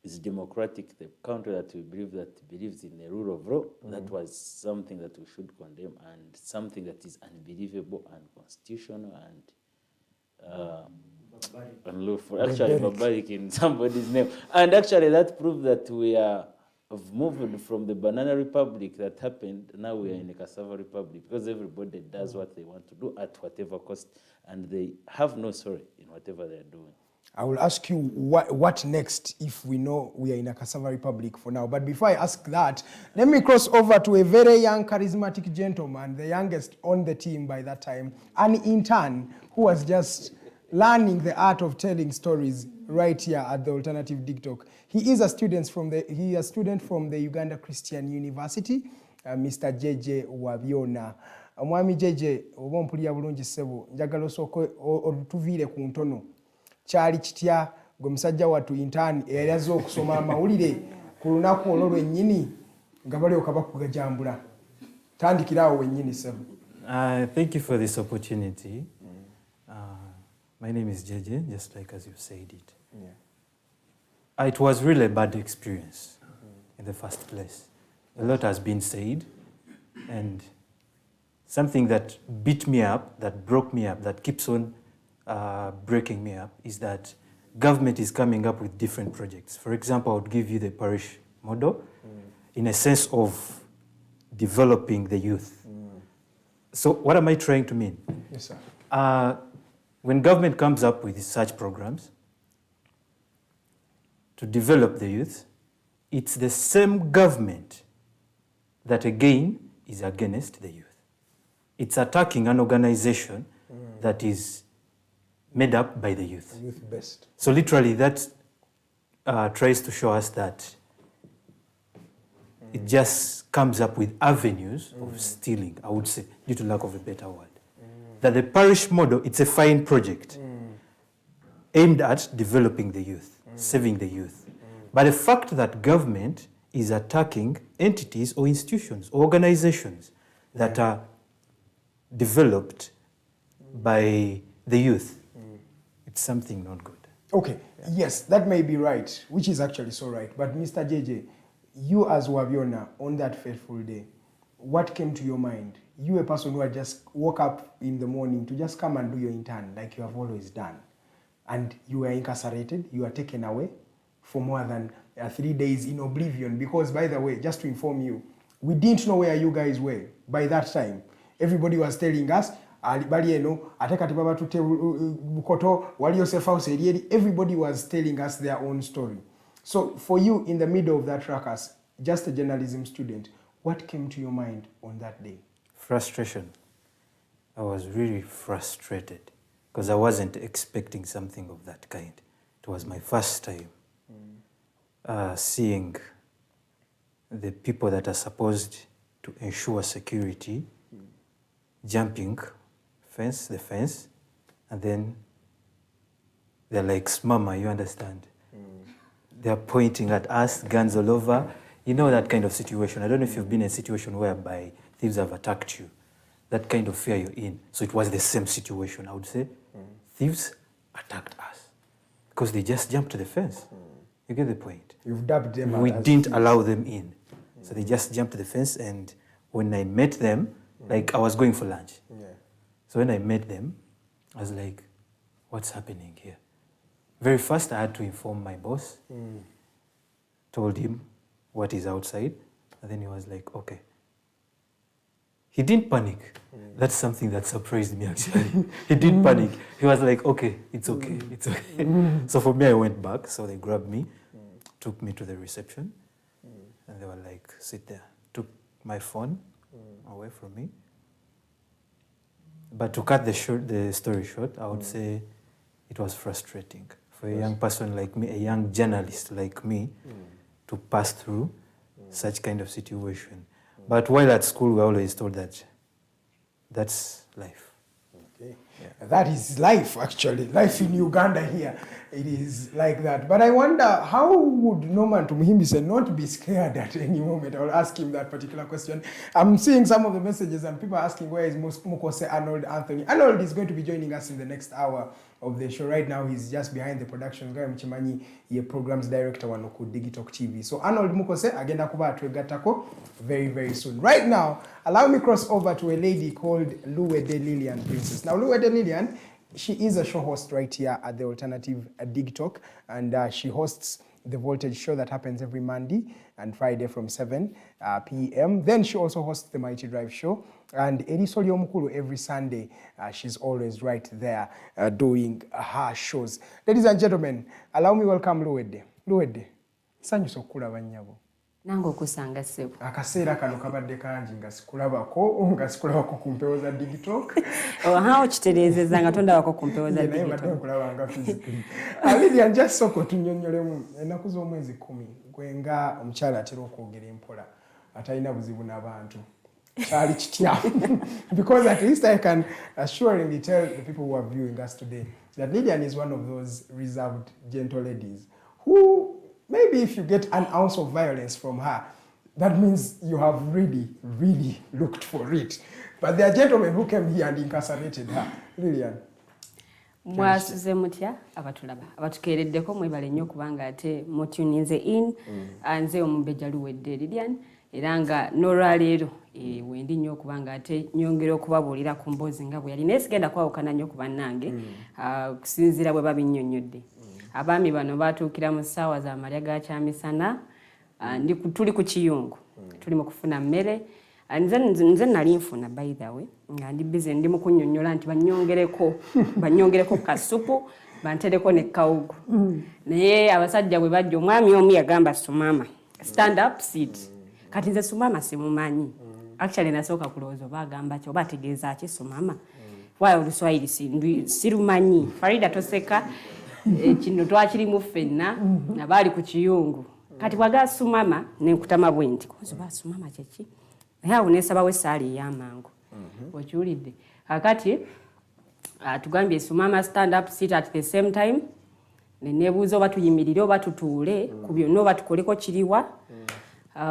is democratic, the country that we believe that believes in the rule of law, that was something that we should condemn, and something that is unbelievable, unconstitutional, and unlawful. Actually, barbaric in somebody's name. And actually, that proved that we have moved from the Banana Republic that happened. Now we are in a Cassava Republic, because everybody does what they want to do at whatever cost, and they have no sorry in whatever they are doing. I will ask you what next if we know we are in a Cassava Republic for now. But before I ask that, let me cross over to a very young, charismatic gentleman, the youngest on the team by that time, an intern who was just learning the art of telling stories right here at the Alternative Digitalk. He is a student from the Uganda Christian University, Mr. JJ Wabyona. Mwami JJ, oba mpulira bulungi ssebo, njagala osooke otuviire ku ntono. Kyali kitya gwe musajja wattu intern eyali okusoma amawulire ku lunaku olwo lwennyini nga balyoka bakugajambula. Tandikiraawo wennyini ssebo. Thank you for this opportunity. My name is JJ, just like as you said it. It was really a bad experience in the first place. A lot has been said, and something that beat me up, that broke me up, that keeps on breaking me up, is that government is coming up with different projects. For example, I would give you the parish model in a sense of developing the youth. So what am I trying to mean? Yes, sir. When government comes up with such programs to develop the youth, it's the same government that again is against the youth. It's attacking an organization that is made up by the youth. Youth best. So literally that tries to show us that it just comes up with avenues of stealing, I would say, due to lack of a better word. That the parish model, it's a fine project aimed at developing the youth, saving the youth. But the fact that government is attacking entities or institutions or organizations that are developed by the youth, it's something not good. Okay, yes, that may be right, which is actually so right. But Mr. JJ, you as Wabyona, on that fateful day, what came to your mind? You, a person who had just woke up in the morning to just come and do your intern like you have always done, and you were incarcerated, you were taken away for more than 3 days in oblivion, because, by the way, just to inform you, we didn't know where you guys were by that time. Everybody was telling us, everybody was telling us their own story. So for you, in the middle of that ruckus, just a journalism student, What came to your mind on that day? Frustration. I was really frustrated because I wasn't expecting something of that kind. It was my first time seeing the people that are supposed to ensure security jumping the fence, and then they're like, "Mama, you understand?" They're pointing at us, guns all over. You know that kind of situation. I don't know if you've been in a situation whereby thieves have attacked you. That kind of fear you're in. So it was the same situation, I would say. Thieves attacked us because they just jumped to the fence. You get the point? You've dubbed them. We didn't allow them in. So they just jumped to the fence, and when I met them, like I was going for lunch. So when I met them, I was like, what's happening here? Very first, I had to inform my boss, told him what is outside, and then he was like, okay. He didn't panic. That's something that surprised me, actually. He didn't panic. He was like, okay, it's okay, it's okay. So for me, I went back, so they grabbed me, took me to the reception, and they were like, sit there. Took my phone away from me. But to cut the story short, I would say it was frustrating for a young person like me, a young journalist like me, to pass through such kind of situation. But while at school, we always told that that's life. Okay. Yeah. That is life, actually. Life in Uganda here. It is like that. But I wonder, how would Norman Tumuhimbise not be scared at any moment? I'll ask him that particular question. I'm seeing some of the messages and people asking, where is Mukose Arnold Anthony? Arnold is going to be joining us in the next hour of the show. Right now, he's just behind the production. Guy Mchimanyi, ye programs director wanoku Digitalk TV. So Arnold Mukose, agenda kuba atwegatako very, very soon. Right now, allow me cross over to a lady called Luwede Lillian Princess. Now, Luwede Lillian, she is a show host right here at the Alternative Digitalk, and she hosts the Voltage show that happens every Monday and Friday from 7 p.m. Then she also hosts the Mighty Drive show, and Erisoli Omukulu every Sunday. She's always right there doing her shows. Ladies and gentlemen, allow me welcome Luwede. Luwede, sanyu sokula banyabo. Nango kusanga sebo. Akaseera kano kabadde kangi nga sikulabako ku mpewo za Digitalk. Hao kitereezezza nga tondabako ku mpewo za Digitalk. Naye nkulabanga physically. Lydia, njja soko tunnyonnyolemu ennaku z'omwezi 10 gwe nga omukyala atera okwogera empola atalina buzibu n'abantu. Kyali kitya. Because at least I can assuringly tell the people who are viewing us today that Lydian is one of those reserved, gentle ladies who, maybe if you get an ounce of violence from her, that means you have really, really looked for it. But there are gentlemen who came here and incarcerated her. Lillian. Mwasuze mutya abatulaba abatukeereddeko mwebale nnyo kubanga ate mutuninze in nze Omumbejja Luwedde Lillian era nga n'olwaleero wendi nnyo kubanga ate nyongera okubabuulira ku mboozi nga bwe yali naye sigenda kwawukana nnyo ku bannange okusinziira bwe babinnyonnyodde. Abaami bano batuukira mu ssaawa za malya ga kyamisana, tuli ku kiyungu, tuli mu kufuna mmere. Nze nali nfuna by the way, nga ndi busy ndi mu kunnyonnyola nti bannyongereko kasupu, bantereko ne kawugu. Naye abasajja bwe bajja, omwami omu yagamba Sumama, stand up sit. Kati nze Sumama simumanyi. Actually nasooka kulowooza oba agamba ki oba ategeeza ki Sumama. Why Oluswayiri sirumanyi. Farida toseka. Kino twakirimu ffenna nabaali ku kiyungu. Kati bwaga Sumama nenkutama bwenti. Kuzoba Sumama kyeki? Awo nesabawo essaala ey'amangu. Okiwulidde. Kakati tugambye Sumama stand up sit at the same time. Neneebuuza oba tuyimirire oba tutuule ku byonna oba tukoleko kiriwa.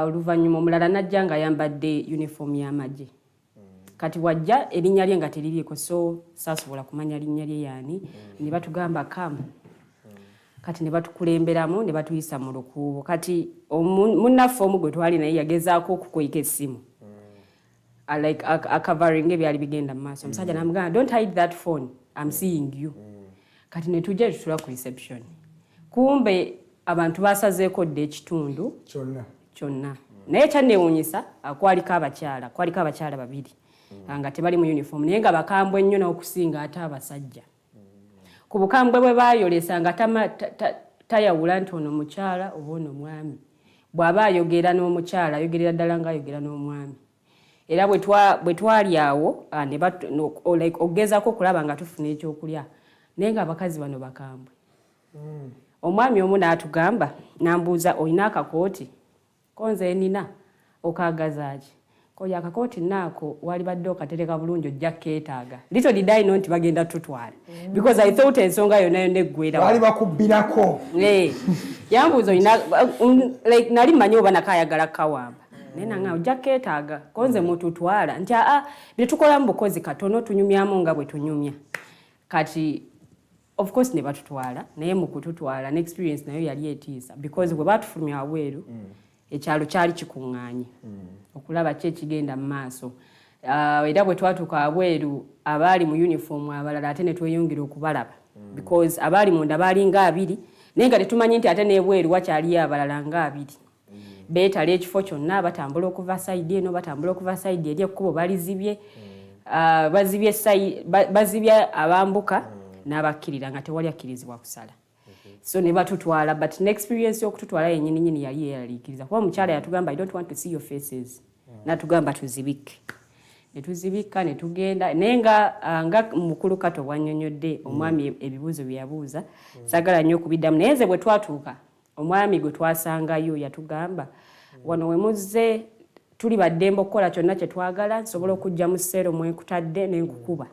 Oluvanyuma omulala najja nga ayambadde uniform y'amagye. Kati wajja erinnya lye nga teririiko, so saasobola kumanya linnya lye yaani. Ne batugamba kamu. Kati ne batukulemberamu ne batuyisa mu lukuubo. Kati munnaffe omu gwe twali naye yagezaako okukweka essimu. Like covering ebyali bigenda mu maaso. Omusajja n'amugamba, don't hide that phone, I'm seeing you. Kati ne tujja tutula ku reception. Kumbe abantu basazeeko dde ekitundu kyonna. Naye kyanneewuunyisa kwaliko abakyala babiri nga tebali mu uniform naye nga bakambwe nnyo n'okusinga ate abasajja. Ku bukambwe bwe baayolesa nga tayawula nti ono mukyala oba ono mwami. bw'aba ayogera n'omukyala ayogerera ddala ng'ayogera n'omwami era bwe twali awo okugezaako okulaba nga tufuna ekyokulya naye nga abakazi bano bakambwe omwami omu n'atugamba n'ambuuza olina akakooti ko nze nina okaagazaaki koya akakooti naako wali badde okatereka bulungi ojja keetaaga little did I know nti bagenda tutwala because I thought ensonga yonna yonna eggwera wali bakubbirako yambuuza olina like nali mmanyi oba nakayagala kawamba naye nanga ojja keetaaga ko nze mututwala nti bye tukola mu bukozi katono tunyumyamu nga bwe tunyumya kati of course ne batutwala naye mu kututwala ne experience nayo yali etiisa because bwe batufulumya wabweru ekyalo kyali kikuŋŋaanye okulaba ki ekigenda mu maaso era bwe twatuuka wabweru abaali mu uniform abalala ate ne tweyongera okubalaba because abaali munda baali nga 2 naye nga tetumanyi nti ate n'ebweru wakyaliyo abalala nga 2 beetala ekifo kyonna batambula okuva sayidi eno batambula okuva sayidi eri ekkubo balizibye bazibye abambuka n'abakkirira nga tewali akkirizibwa kusala so ne batutwala but ne experience y'okututwala yennyini nyini yali yeeraliikiriza kuba omukyala yatugamba I don't want to see your faces natugamba tuzibike ne tuzibika ne tugenda naye nga mukulu kato bwannyonnyodde omwami ebibuuzo bye yabuuza saagala nnyo okubiddamu naye nze bwe twatuuka omwami gwe twasangayo yatugamba wano we muzze tuli baddembe okukola kyonna kye twagala nsobola okujja mu sseero mwekutadde n'enkukuba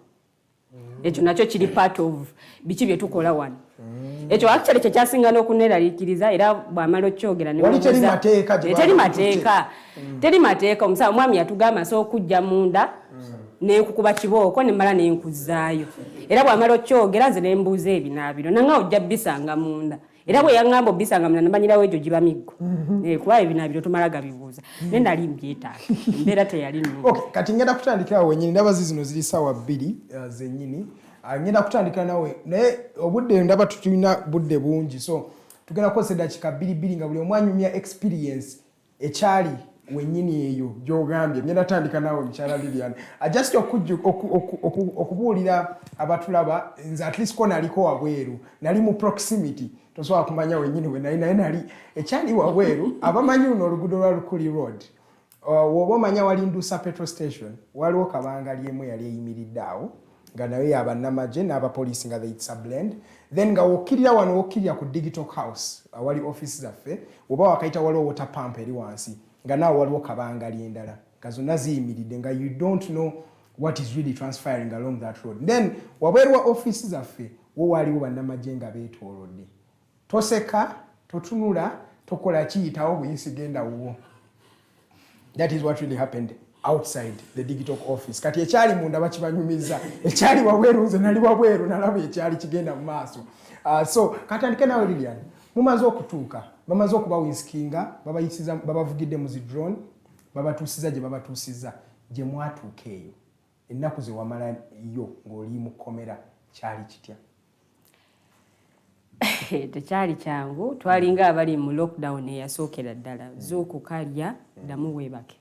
ekyo nakyo kiri part of biki bye tukola wano ekyo actually kyekyasinga n'okuneeraliikiriza era bw'amala okyogera teri mateeka omusala omwami yatugamba nsobola okujja munda n'enkukuba kibooko ne mmala n'enkuzaayo era bw'amala okyogera nze ne mbuuza ebinaabiro nanga ojja bisanga munda era bwe yaŋŋamba obisanga munda namanyirawo egyo giba miggo kuba ebinaabiro tomala gabibuuza naye nali mbyetaaga embeera teyali nnungi kati ngenda kutandikirawo wennyini ndabazi zino ziri ssaawa 2 zennyini ngenda kutandika nawe naye obudde ndaba tutulina budde bungi so tugenda kukozesa eddakiika 2 nga buli omu anyumya experience ekyali wennyini eyo gy'ogambye ngenda tandika nawe mukyala Lilian just okubuulira abatulaba nze at least ko naliko wabweru nali mu proximity tosobola kumanya wennyini we naye nali ekyali wabweru abamanyi luno oluguudo lwa Lukuli road woba omanya wali Ndusa petrol station waliwo kabanga lyemu yali eyimiridde awo nga nayo yabannamagye n'abapoliisi nga it's a blend then nga wokkirira wano wokkirira ku Digitalk house awali office zaffe oba wakayita waliwo water pump eri wansi nga naawo waliwo kabanga ly'endala nga zonna ziyimiridde nga you don't know what is really transpiring along that road then wabweru wa office zaffe wo waliwo bannamagye nga beetoolodde toseka totunula tokola kiyitawo buyisi genda wuwo that is what really happened outside the Digitalk office kati ekyali munda bakibanyumiza ekyali wabweru nze nali wabweru nalaba ekyali kigenda mu maaso so katandike nawe Lilian mumaze okutuuka bamaze okuba wiskinga babayisiza babavugidde mu drone babatuusiza gye babatuusiza gye mwatuuka eyo ennaku ze wamala yo ng'oli mu kkomera kyali kitya tekyali kyangu twalinga abali mu lockdown eyasookera ddala z'okukalya ddamu weebake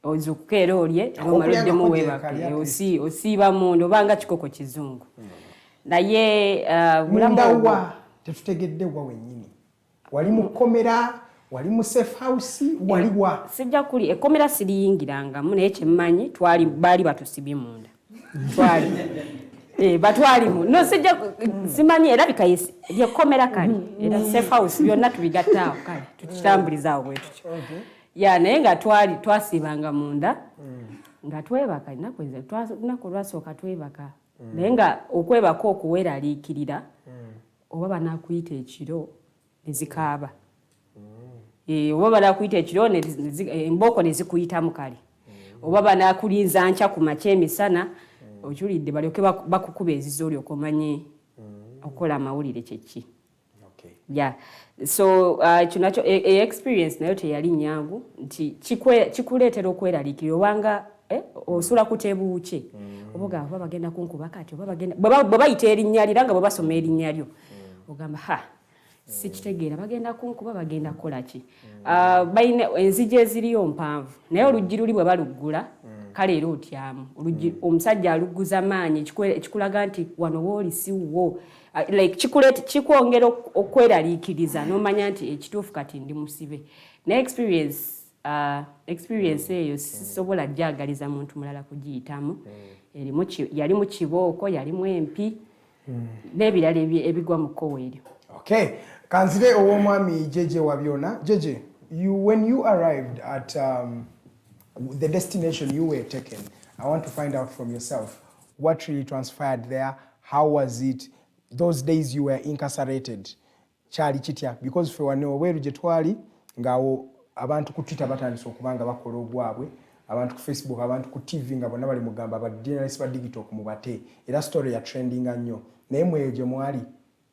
ozuukuka era olye omaloddemu weebake osiiba mundu obanga kikoko kizungu naye mundawa tetutegedde wa wennyini wali mu kkomera wali mu safe house waliwa sijja kuli ekkomera siriyingirangamu naye kyemmanyi baali batusibye munda batwalimu no sijja simanyi era bikayisi byekkomera kale era safe house byonna tubigattaawo kale tukitambulizaawo bwe tutyo naye nga twasiibanga munda nga twebaka lunaku lwasooka twebaka naye nga okwebaka okuweraliikirira oba banakuyita ekiro nezikaaba oba banakuyita ekiro embooko nezikuyitamu kale oba banakulinza nkya ku makya emisana okiwulidde balyoke bakukuba ezizo olyoka omanye okukola amawulire kyeki so ekyo nakyo experience nayo teyali nyangu nti kikuleetera okweraliikirira obanga osula kutebuuke obagamba oba bagenda kunkuba kati bwe bayita erinnya lira nga bwe basoma erinnya lyo ogamba sikitegeera bagenda kunkuba bagenda kukola ki balina enzigi eziriyo mpanvu naye oluggi luli bwe baluggula kale era otyamu omusajja alugguza maanyi ekikulaga nti wano wooli siwwo like kikwongera okweraliikiriza n'omanya nti ekituufu kati ndi musibe ne experience eyo sisobola jagaliza muntu mulala kugiyitamu yali mu kibooko yalimu empi n'ebirala ebigwa mu kkowa eryo. Okay, kanzire ow'omwami Jeje Wabyona. Jeje, when you arrived at the destination you were taken, I want to find out from yourself what really transpired there. How was it? Those days you were incarcerated. Chali chitya because fe wano weru gye twali ngawo abantu ku Twitter batandise okubanga bakola obwabwe, abantu ku Facebook, abantu ku TV nga bonna bali mugamba ba journalists ba Digitalk mubate. Era story ya trending nnyo. Naye mwe gye mwali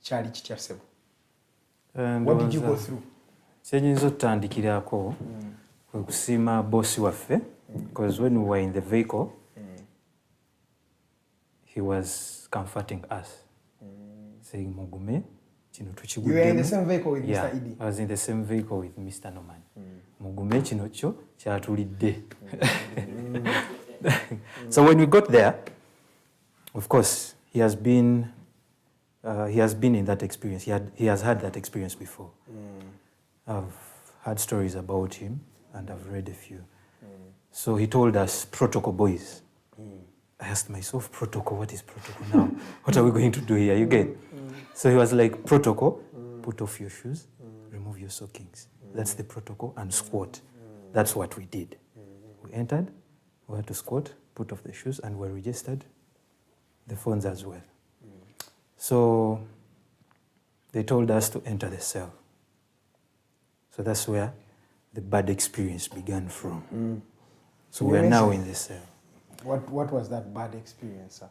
chali chitya sebo. What did you go through? Kyenyinza otandikirako kwe kusiima bosi waffe because when we were in the vehicle he was comforting us saying Mugume kino tukiguddemu. You were in the same vehicle with yeah, Mr. Idi? I was in the same vehicle with Mr. Norman. Mugume kino kyo kyatulidde. So when we got there, of course he has been in that experience. He has had that experience before. I've heard stories about him and I've read a few. So he told us, protocol boys. I asked myself, protocol, what is protocol now? What are we going to do here? You get? So he was like, protocol, put off your shoes, remove your stockings. That's the protocol, and squat. That's what we did. We entered, we had to squat, put off the shoes, and we registered the phones as well. So they told us to enter the cell. So that's where the bad experience began from. So we're now in the cell. What was that bad experience, sir?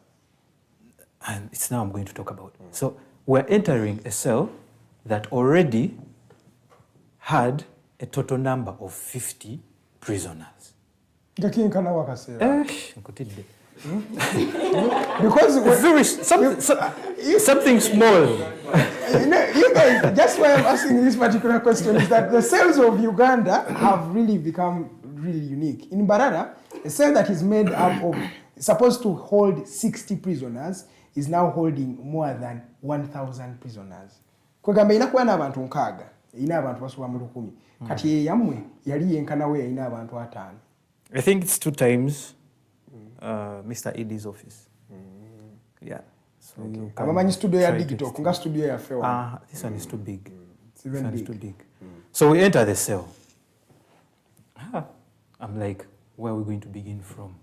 And it's now I'm going to talk about. So we're entering a cell that already had a total number of 50 prisoners. Because something small. You guys, just why I'm asking this particular question is that the cells of Uganda have really become really unique. In Mbarara, a cell that is made up of, supposed to hold 60 prisoners, is now holding more than 1,000 prisoners. Kwegamba inakuwa na abantu nkaaga, ina abantu basuba mu 10. Kati yamwe yali yenkana we ina abantu 5. I think it's 2 times Mr. Edi's office. Yeah. So you can studio ya Digitalk, nga studio ya Fewa. This one is too big. It's even big. Too big. So we enter the cell. I'm like, where are we going to begin from?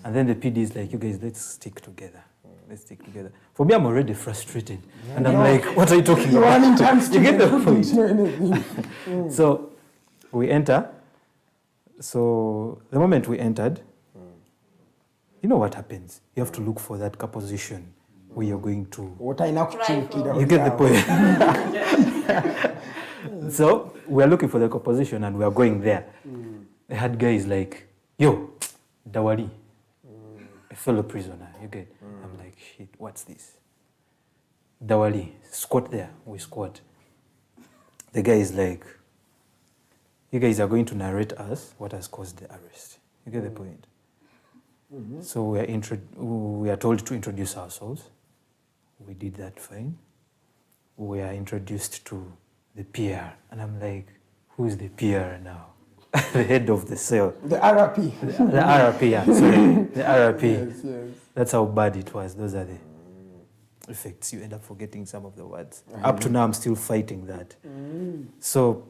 And then the PD is like, you guys, let's stick together. Let's stick together. For me, I'm already frustrated. And I'm like, what are you talking about? You get the point. So we enter. So the moment we entered, you know what happens? You have to look for that position where you're going to... You get the point. So we are looking for the position and we are going there. They had guys like, yo, Dawali, a fellow prisoner, you get? I'm like, shit, what's this? Dawali, squat there, we squat. The guy is like, you guys are going to narrate us what has caused the arrest. You get the point? So we are told to introduce ourselves. We did that fine. We are introduced to the PR. And I'm like, who is the PR now? The head of the cell. The RRP. The RRP, yeah. Sorry. The RRP. Yes. That's how bad it was. Those are the effects. You end up forgetting some of the words. Up to now, I'm still fighting that. So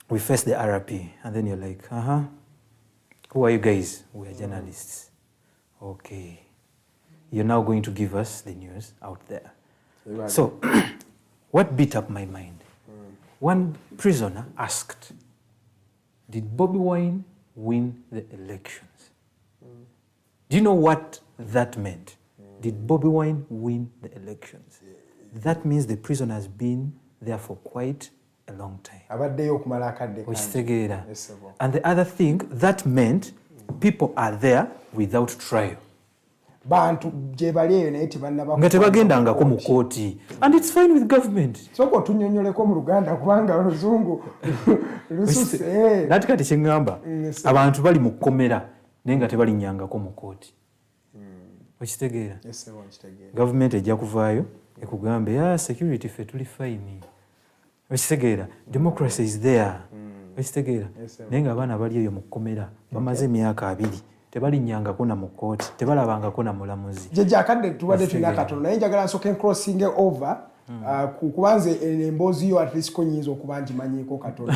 we face the RRP. And then you're like, who are you guys? We are journalists. Okay. You're now going to give us the news out there. So what beat up my mind? One prisoner asked, did Bobi Wine win the elections? Do you know what that meant? Did Bobi Wine win the elections? That means the prisoner has been there for quite a long time. And the other thing, that meant people are there without trial. And it's fine with government. Natikati kyengamba abantu bali mu kkomera naye nga tebalinyangako mu kooti. Okitegeera? Government ejja kuvaayo ekugambe security ffe tuli fine okitegeera democracy is there okitegeera naye nga abaana bali eyo mu kkomera bamaze emyaka 2 tebalinnyangako na mu kooti tebalabangako na mulamuzi jeje akadde tubadde tulina katono naye njagala nsooke crossing over kubanze emboozi yo at least ko nyinza okuba ngimanyiiko katono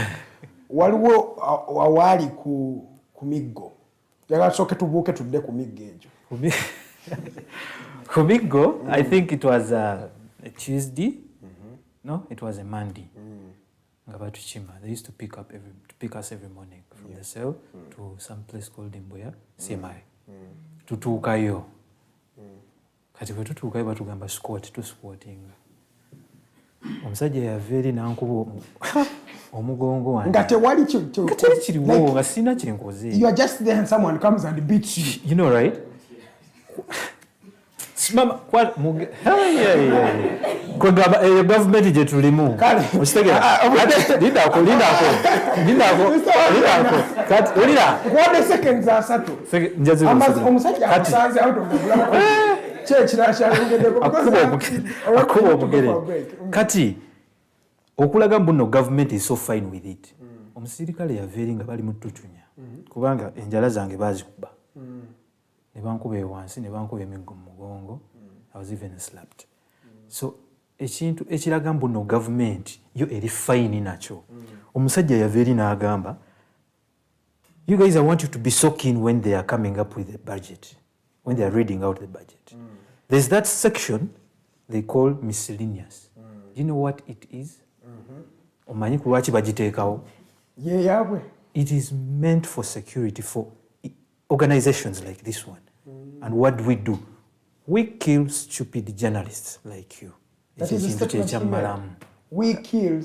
waliwo awaali ku miggo njagala tusooke tubuuke tudde ku miggo egyo ku miggo I think it was a Tuesday no it was a Monday nga batukima they used to pick us every morning from the cell to some place called Embeera CMI tutuukayo kati bwe tutuukayo batugamba squatinga omusajja yava eri nankuba omugongo wange nga tewali kiriwo nga sina kyenkoze you are just there and someone comes and beats you you know right Mama, what kwegamba eyo gavumenti gye tulimu okitegeera kati olira seconds asatu omusajja asanze out of the blood akuba omugere kati okulaga mbuno gavumenti is so fine with it omusirikale yaveeri nga bali mututunya kubanga enjala zange bazikuba ne bankuba wansi ne bankuba emiggo mu mugongo I was even slapped so ekintu ekiraga mbuno gavumenti yo eri fine nakyo omusajja yaveeri n'agamba you guys I want you to be so keen when they are coming up with the budget when they are reading out the budget there's that section they call miscellaneous do you know what it is omanyi ku lwaki bagiteekawo yeyabwe it is meant for security for organizations like this one and what do? We kill stupid journalists like you. That is a statement here. We kill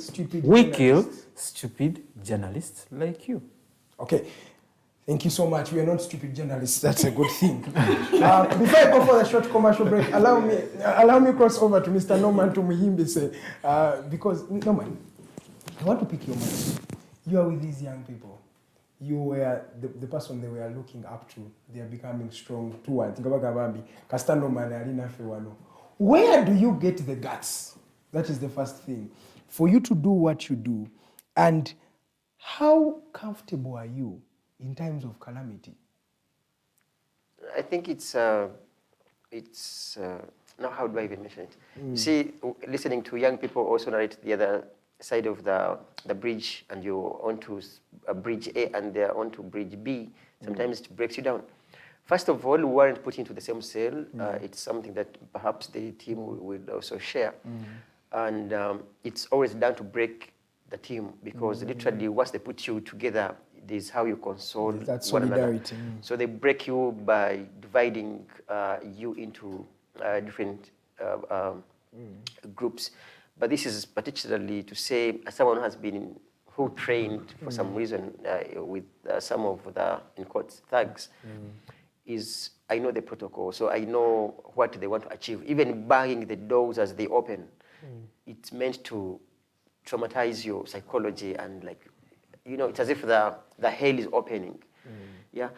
stupid journalists like you. Okay. Thank you so much. We are not stupid journalists. That's a good thing. Before I go for the short commercial break, allow me cross over to Mr. Norman to Muhimbise. Because, Norman, I want to pick your mind. You are with these young people. You were the person they were looking up to. They are becoming strong towards. Where do you get the guts? That is the first thing. For you to do what you do. And how comfortable are you in times of calamity? I think it's now how do I even mention it? You see, listening to young people also narrate the other side of the bridge, and you're onto bridge A and they're onto bridge B, sometimes it breaks you down. First of all, we weren't put into the same cell. It's something that perhaps the team will also share. And it's always done to break the team because literally once they put you together, this is how you console one another. So they break you by dividing you into different groups. But this is particularly to say, as someone who trained for some reason with some of the, in quotes, thugs, is I know the protocol, so I know what they want to achieve. Even banging the doors as they open, it's meant to traumatize your psychology and it's as if the hell is opening. Yeah.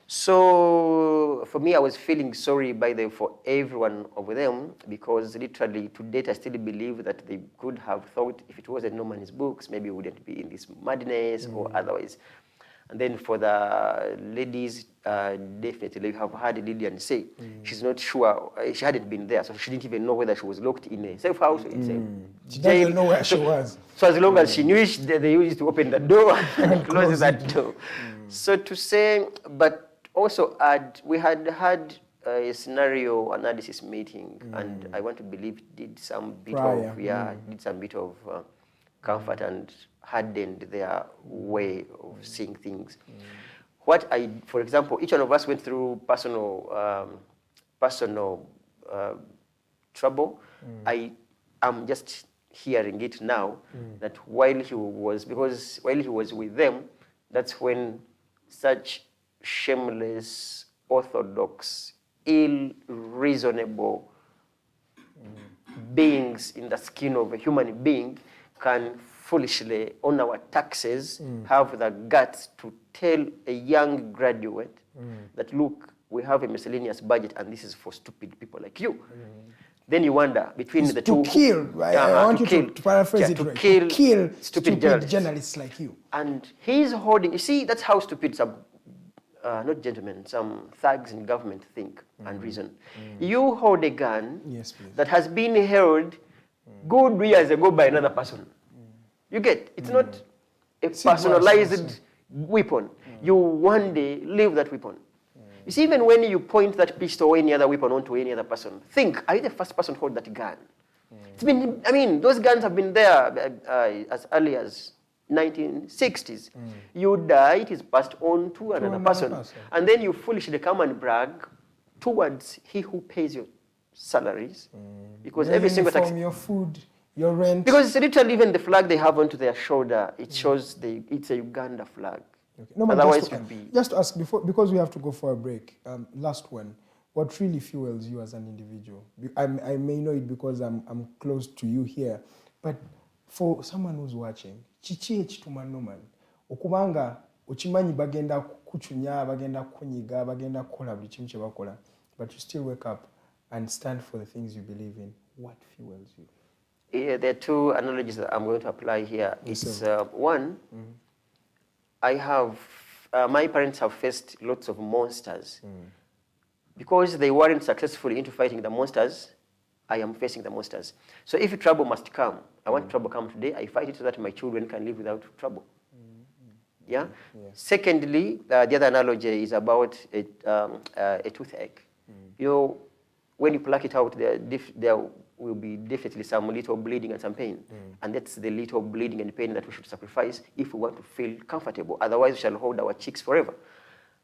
So for me, I was feeling sorry for everyone over them because literally to date, I still believe that they could have thought if it wasn't Norman's books, maybe we wouldn't be in this madness or otherwise. And then for the ladies, definitely have heard Lillian say she's not sure, she hadn't been there, so she didn't even know whether she was locked in a safe house or in a she doesn't know where she was. So as long as she knew it, they used to open the door and close that door. So to say, but also we had had a scenario analysis meeting, and I want to believe did some bit of comfort and hardened their way of seeing things. For example, each one of us went through personal trouble. I am just hearing it now that while he was with them, that's when such shameless, orthodox, ill-reasonable beings in the skin of a human being can foolishly, on our taxes, have the guts to tell a young graduate that, look, we have a miscellaneous budget and this is for stupid people like you. then you wonder between It's the to two. kill. I want you to paraphrase it to right. kill, To kill stupid journalists like you. And he's holding, you see, that's how stupid some, not gentlemen, some thugs in government think and reason. You hold a gun Yes, please. that has been held good years ago by another person. You get, it's not a personalized weapon. You one day leave that weapon. You see, even when you point that pistol or any other weapon onto any other person, think, are you the first person to hold that gun? It's been, I mean, those guns have been there as early as 1960s. You die, it is passed on to another person. And then you foolishly come and brag towards he who pays your salaries. Because every single tax... your food, your rent. Because literally even the flag they have onto their shoulder, it shows it's a Uganda flag. Okay. No, but Otherwise just to ask, because we have to go for a break, last one, what really fuels you as an individual? I may know it because I'm close to you here, but for someone who's watching, chichi ekitumanoman, okubanga ochimanyi bagenda kuchunya, bagenda kunyiga, bagenda kukola buli kimu kye bakola, but you still wake up and stand for the things you believe in. What fuels you? Yeah, there are two analogies that I'm going to apply here. It's one, I have, my parents have faced lots of monsters. Because they weren't successful into fighting the monsters, I am facing the monsters. So if trouble must come, I want trouble come today, I fight it so that my children can live without trouble. Yeah? Secondly, the other analogy is about a toothache. You know, when you pluck it out, there will be definitely some little bleeding and some pain. And that's the little bleeding and pain that we should sacrifice if we want to feel comfortable. Otherwise, we shall hold our cheeks forever.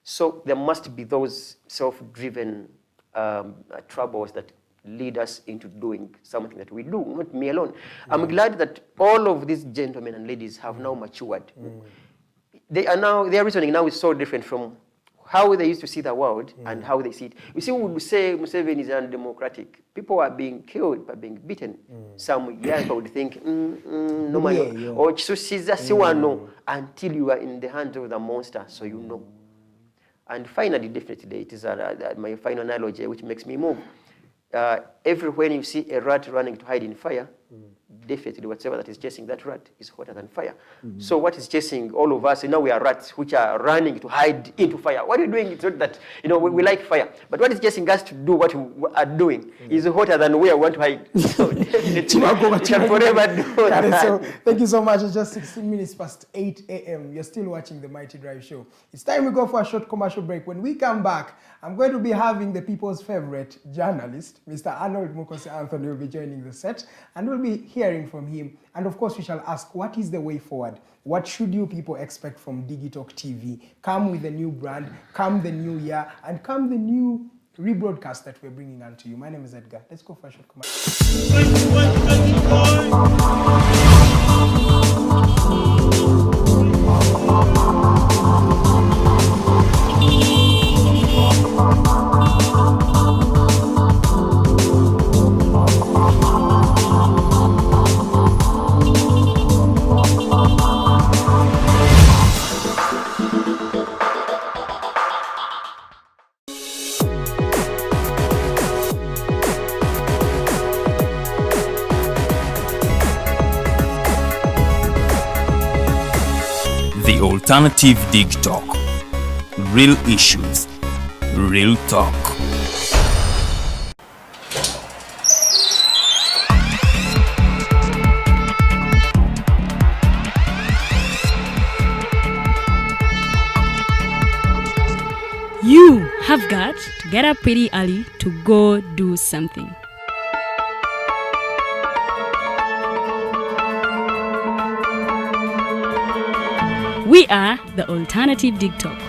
So there must be those self-driven troubles that lead us into doing something that we do, not me alone. I'm glad that all of these gentlemen and ladies have now matured. Their reasoning now is so different from how they used to see the world and how they see it. You see, we would say Museveni is undemocratic. People are being killed by being beaten. Some young people would think, no man, or Chisusiza Siwano, until you are in the hands of the monster, so you know. And finally, definitely, it is my final analogy, which makes me move. Everywhere you see a rat running to hide in fire, definitely whatever that is chasing that rat is hotter than fire. So what is chasing all of us, now we are rats which are running to hide into fire. What are you doing? It's not that, we like fire. But what is chasing us to do what we are doing is hotter than where we want to hide. So definitely, we shall forever do that. So, thank you so much. It's just 16 minutes past 8 a.m. You're still watching the Mighty Drive Show. It's time we go for a short commercial break. When we come back, I'm going to be having the people's favorite journalist, Mr. Arnold Mukosi Anthony, will be joining the set, and we'll be hearing from him. And of course, we shall ask, what is the way forward? What should you people expect from Digitalk TV? Come with a new brand, come the new year, and come the new rebroadcast that we're bringing on to you. My name is Edgar. Let's go for a short commercial. The Alternative Digitalk. Real issues, real talk. You have got to get up pretty early to go do something. We are the Alternative Digitalk.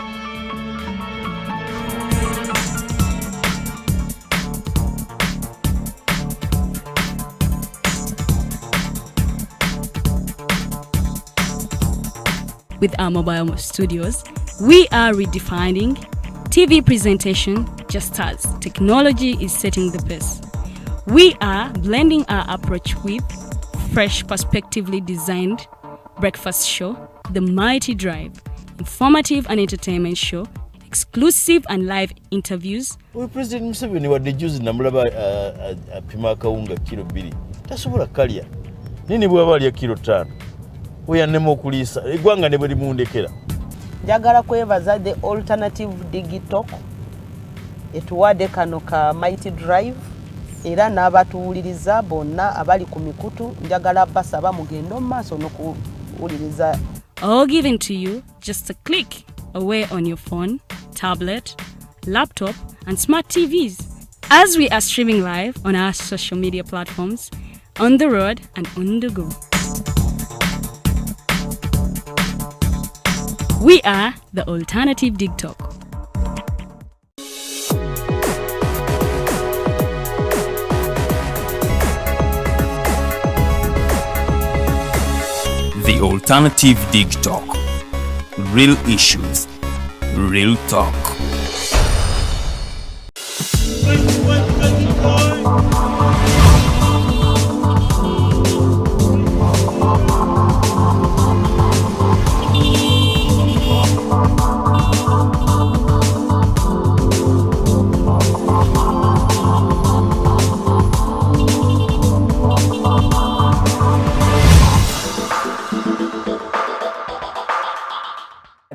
With our mobile studios, we are redefining TV presentation just as technology is setting the pace. We are blending our approach with fresh, perspectively designed breakfast show, The Mighty Drive, informative and entertainment show, exclusive and live interviews. President Museveni wadde juzi namulaba apima akawunga kilo 2 tasobola kalya nini bw'aba alya kilo 5 oyannema okuliisa eggwanga ne bwe limundekera. Njagala kwebaza the Alternative Digitalk etuwadde kano ka Mighty Drive era n'abatuwuliriza bonna abali ku mikutu njagala basaba mugendo mu maaso n'okuwuliriza. All given to you just a click away on your phone, tablet, laptop, and smart TVs. As we are streaming live on our social media platforms, on the road and on the go. We are the Alternative Digitalk. The Alternative Digitalk. Real issues, real talk.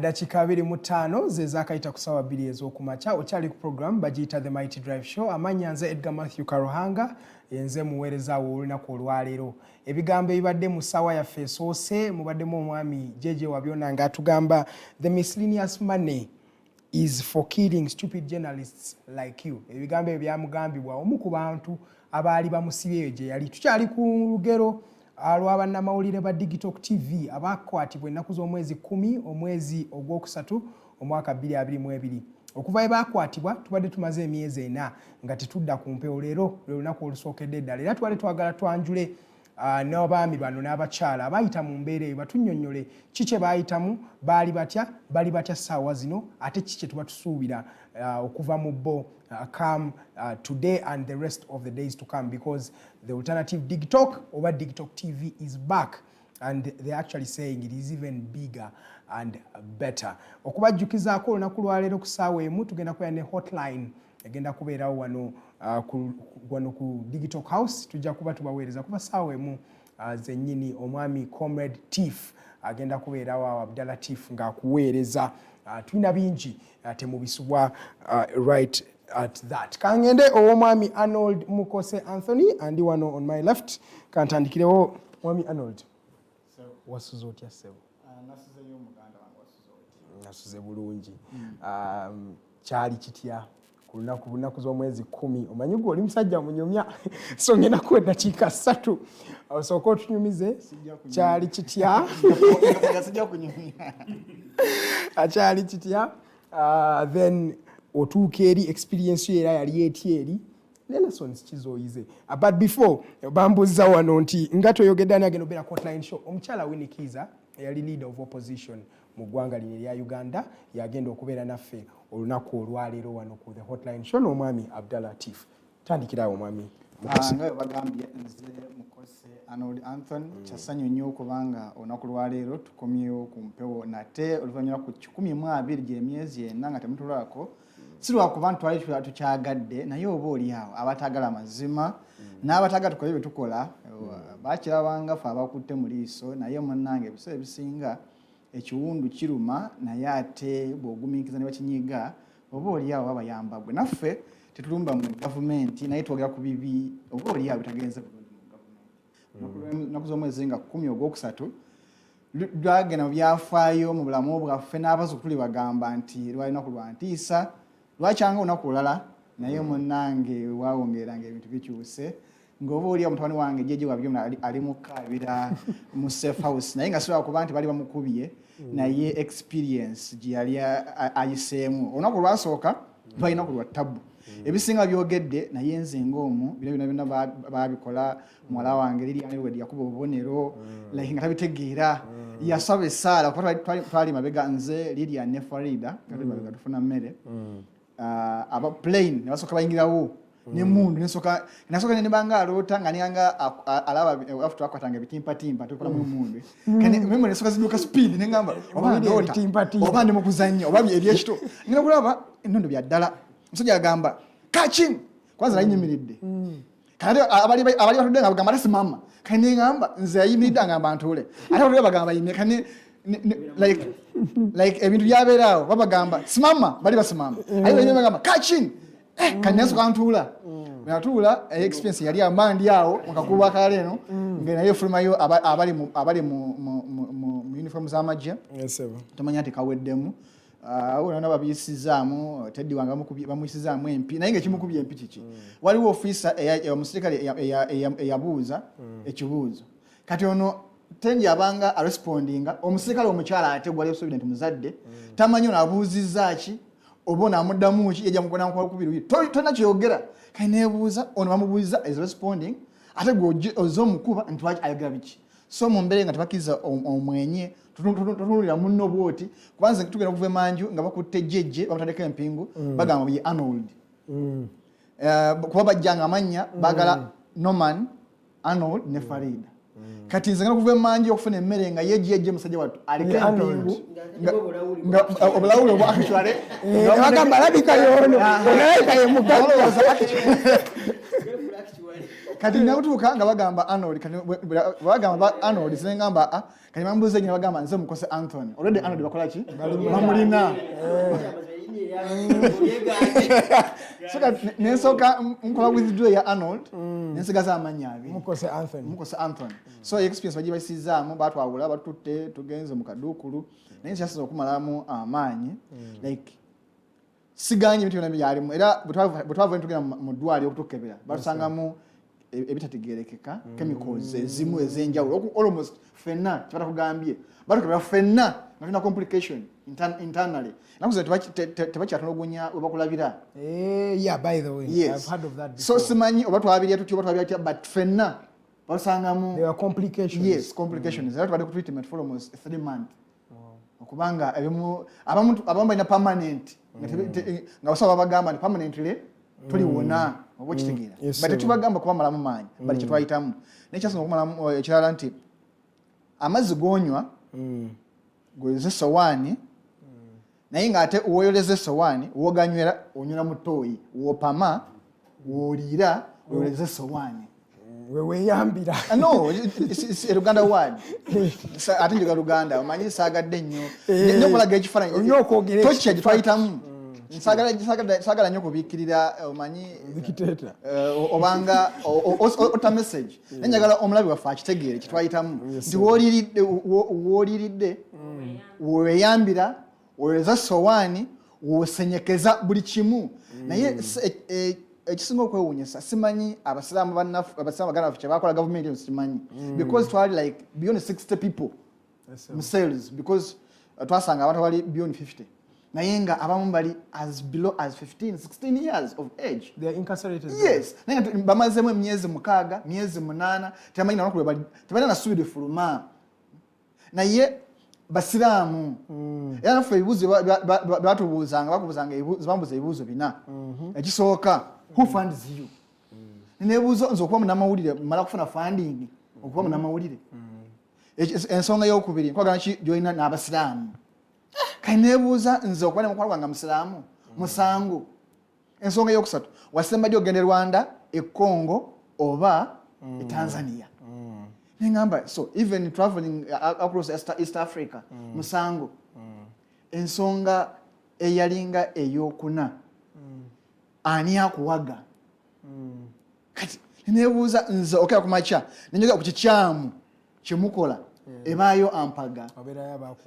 Dakika 25 ze zakayita kusawa 2 ez'okumakya okyali ku program bagiyita The Mighty Drive Show amanya nze Edgar Matthew Karohanga yenze muweereza wo olunaku olwaleero ebigambo ebibadde mu ssaawa yaffe esoose mubaddemu omwami jeje wabyona nga atugamba the miscellaneous money is for killing stupid journalists like you ebigambo ebyo byamugambibwa omu ku bantu abaali bamusibyeyo gye yali tukyali ku lugero alwa bannamawulire ba Digitalk TV abakwatibwa ennaku z'omwezi 10 omwezi ogwokusatu omwaka 2022 okuva ebakwatibwa tubadde tumaze emyezi 4 nga tetudda ku mpewo leero lunaku olusookedde ddala era tubadde twagala twanjule n'abaami bano n'abakyala abayita mu mbeera eyo batunnyonnyole kiki baayitamu bali batya ssaawa zino ate kiki tuba tusuubira okuva mu bo come today and the rest of the days to come because the Alternative Digitalk over Digitalk TV is back and they're actually saying it is even bigger and better. Okubajjukizaako olunaku lwaleero ku ssaawa emu tugenda kubeera ne hotline egenda kubeerawo wano ku Digitalk House tujja kuba tubaweereza kuba ssaawa emu zennyini omwami Comrade Tiff agenda kubeerawo Abdallah Tiff ng'akuweereza tulina bingi temubisubwa right at that. Kangende ow'omwami Arnold Mukose Anthony andi wano on my left kantandikirewo mwami Arnold wasuze otya ssebo? Nasuzeyo muganda wange wasuze otya? Nasuze bulungi. Kyali kitya ku lunaku z'omwezi 10 omanyi gwe oli musajja munyumya so ngenda kuwa eddakiika 3 osooka otunyumize kyali kitya sijja kunyumya akyali kitya then otuuka eri experience yo era yali etyeri lessons kizoyize but before bambuzza wano nti nga toyogedde ani agenda obeera hotline show omukyala Winikiza yali leader of opposition mu ggwanga lino erya Uganda yagenda okubeera naffe olunaku olwaleero wano ku the hotline show n'omwami Abdallah Tiff tandikirawo omwami nga bagambye nze Mukose Arnold Anthony kyasanyu nnyo okubanga olunaku lwaleero tukomyewo ku mpewo nate oluvannyuma ku 12 gy'emyezi 4 nga temutulwako si lwakuba ntwali tukyagadde naye oba oliawo abatagala amazima n'abatagala tukola bye tukola bakirabanga fe abakutte mu liiso naye munnange ebiseera ebisinga ekiwundu kiruma naye ate bw'ogumiikiza ne bakinyiga oba oliawo babayambagwe naffe tetulumba mu gavumenti naye twogera ku bibi oba oliawo bitagenze bulungi mu gavumenti nnaku z'omwezi nga 10 ogwokusatu lwagenda mu byafaayo mu bulamu bwaffe n'abazzukulu bagamba nti lwali lunaku lwa ntiisa lwakyanga olunaku olulala naye munnange wawongeranga ebintu bikyuse ng'oba oliawo mutabani wange jeje wabyona ali mukaabira mu safe house naye nga sisobola kuba nti bali bamukubye naye experience gye yali ayiseemu olunaku lwasooka balina ku lwa tabu ebisinga byogedde naye nze ng'omu bino byonna babikola muwala wange Lilian Edward yakuba obubonero like nga tabitegeera yasaba essaala kuba twali mabega nze Lilian ne Farida nga tufuna mmere aba plane ne basooka bayingirawo ne mundu nesoka ne banga alota nga nyanga alaba after akwatanga bitimpa tukola mu mundu kane memo nesoka ziduka speed ne ngamba oba ndi mukuzanya oba ebyekito ngina kulaba ennondo bya ddala musajja agamba kachin kwanza nayinyimiridde kandi abali batudde nga bagamba simama kane ngamba nze ayimiridde ngamba ntule ate olwe bagamba yimye kane like ebintu byabeerawo babagamba simama bali basimama ayo bagamba kachin kanyaso kantula natula experience yali amandi yawo mukakuba kaleno ngena yo fulmayo abali mu uniform za majja tamanya ati kaweddemu ona babisizaamu teddi wanga bamwisizaamu MP naye nga kimukubye MP kiki waliwo officer omusirikale eyabuuza ekibuuzo kati ono tenji abanga respondinga omusirikale omukyala ate gwali obedient muzadde tamanyo nabuuzizza ki obona amuddamu ki yajja mukona kubiri tona kyogera kainebuuza ono bamubuuza is responding ate gwe ozomukuba ntwaji ayogera biki so mu mbere nga tebakiza omwenye tutunulira munno bwoti kubanza tugenda kuva emanju nga bakutte jjejje bamutandika empingu bagamba ye Arnold kuba bajjanga amanya bagala Norman Arnold ne Farida kati nze ngenda kuva emanju okufuna emmere nga yejjejje musajja wattu aliko empingu nga obulawulo bwa actually bagamba labika yono onalayika ye mugaza kati nakutuuka nga bagamba Arnold kati bagamba Arnold sinengamba kati bambuuze nyina bagamba nze mukose Anthony already Arnold bakola ki bamulina so nensoka nkola withdraw ya Arnold nensigaza amanya abiri mukose Anthony so experience baji basizaamu batwawula batutte tugenze mu kadukulu naye kyasiza okumalamu amaanyi like siganye bintu byonna byalimu era butwava ntugenda mu ddwali okutukebera batusangamu ebitategerekeka chemicals ezimu ezenjawulo almost fenna tibata kugambye batukebera fenna nga tuna complication internally nakuze tebakyatulugunya webakulabira yeah by the way yes. I've heard of that before. So simanyi oba twabirya tutyo oba twabirya but fenna batusangamu there are complications yes complications era tubadde ku treatment for almost 3 months okubanga abamu balina permanent nga basaba bagamba ni permanently tuliwona oba kitegeera but tubagamba kuba malamu maanyi bali kyetwayitamu nekyasinga okumalamu ekirala nti amazzi gonywa gweze essowaani naye ng'ate woyoleza essowaani woganywera onywera mu ttooyi wopama wooliira woyoleza essowaani weweyambira no it's a Luganda word ate njoga Luganda omanyi saagadde nnyo nyokolaga ekifaananyi tokya gye twayitamu saagala nnyo kubiikirira omanyi dictator obanga ota message nenjagala omulabi waffe akitegeere kyetwayitamu nti wooliiridde weweyambira woyoleza sowaani wosenyekeza buli kimu naye ekisinga okwewuunyisa simanyi abasiraamu baganda baffe kyebakola gavumenti simanyi because twali like beyond 60 people cells because twasanga abantu bali beyond 50 naye nga abamu bali as below as 16 years of age they are incarcerated yes naye bamazemu emyezi 6 myezi 8 tebamanyi nanaku tebalina nasuubira fuluma naye basiraamu era naffe ebibuuzo batubuuzanga bakubuzanga bambuza ebibuuzo bina ekisooka who funds you nebuuzo nze okuba munnamawulire mala kufuna funding okuba munnamawulire ensonga y'okubiri nkwagala ki gyolina n'abasiraamu kati nebuuza nze okuba nemukwano gwange musiraamu musango ensonga y'okusatu wasemba dy ogende Rwanda econgo oba etanzania nengamba so even traveling across East Africa musango ensonga eyalinga eyokuna ani akuwaga kati nebuuza nze okera kumacha nenjoga ku kikyamu kyemukola ebaayo ampaga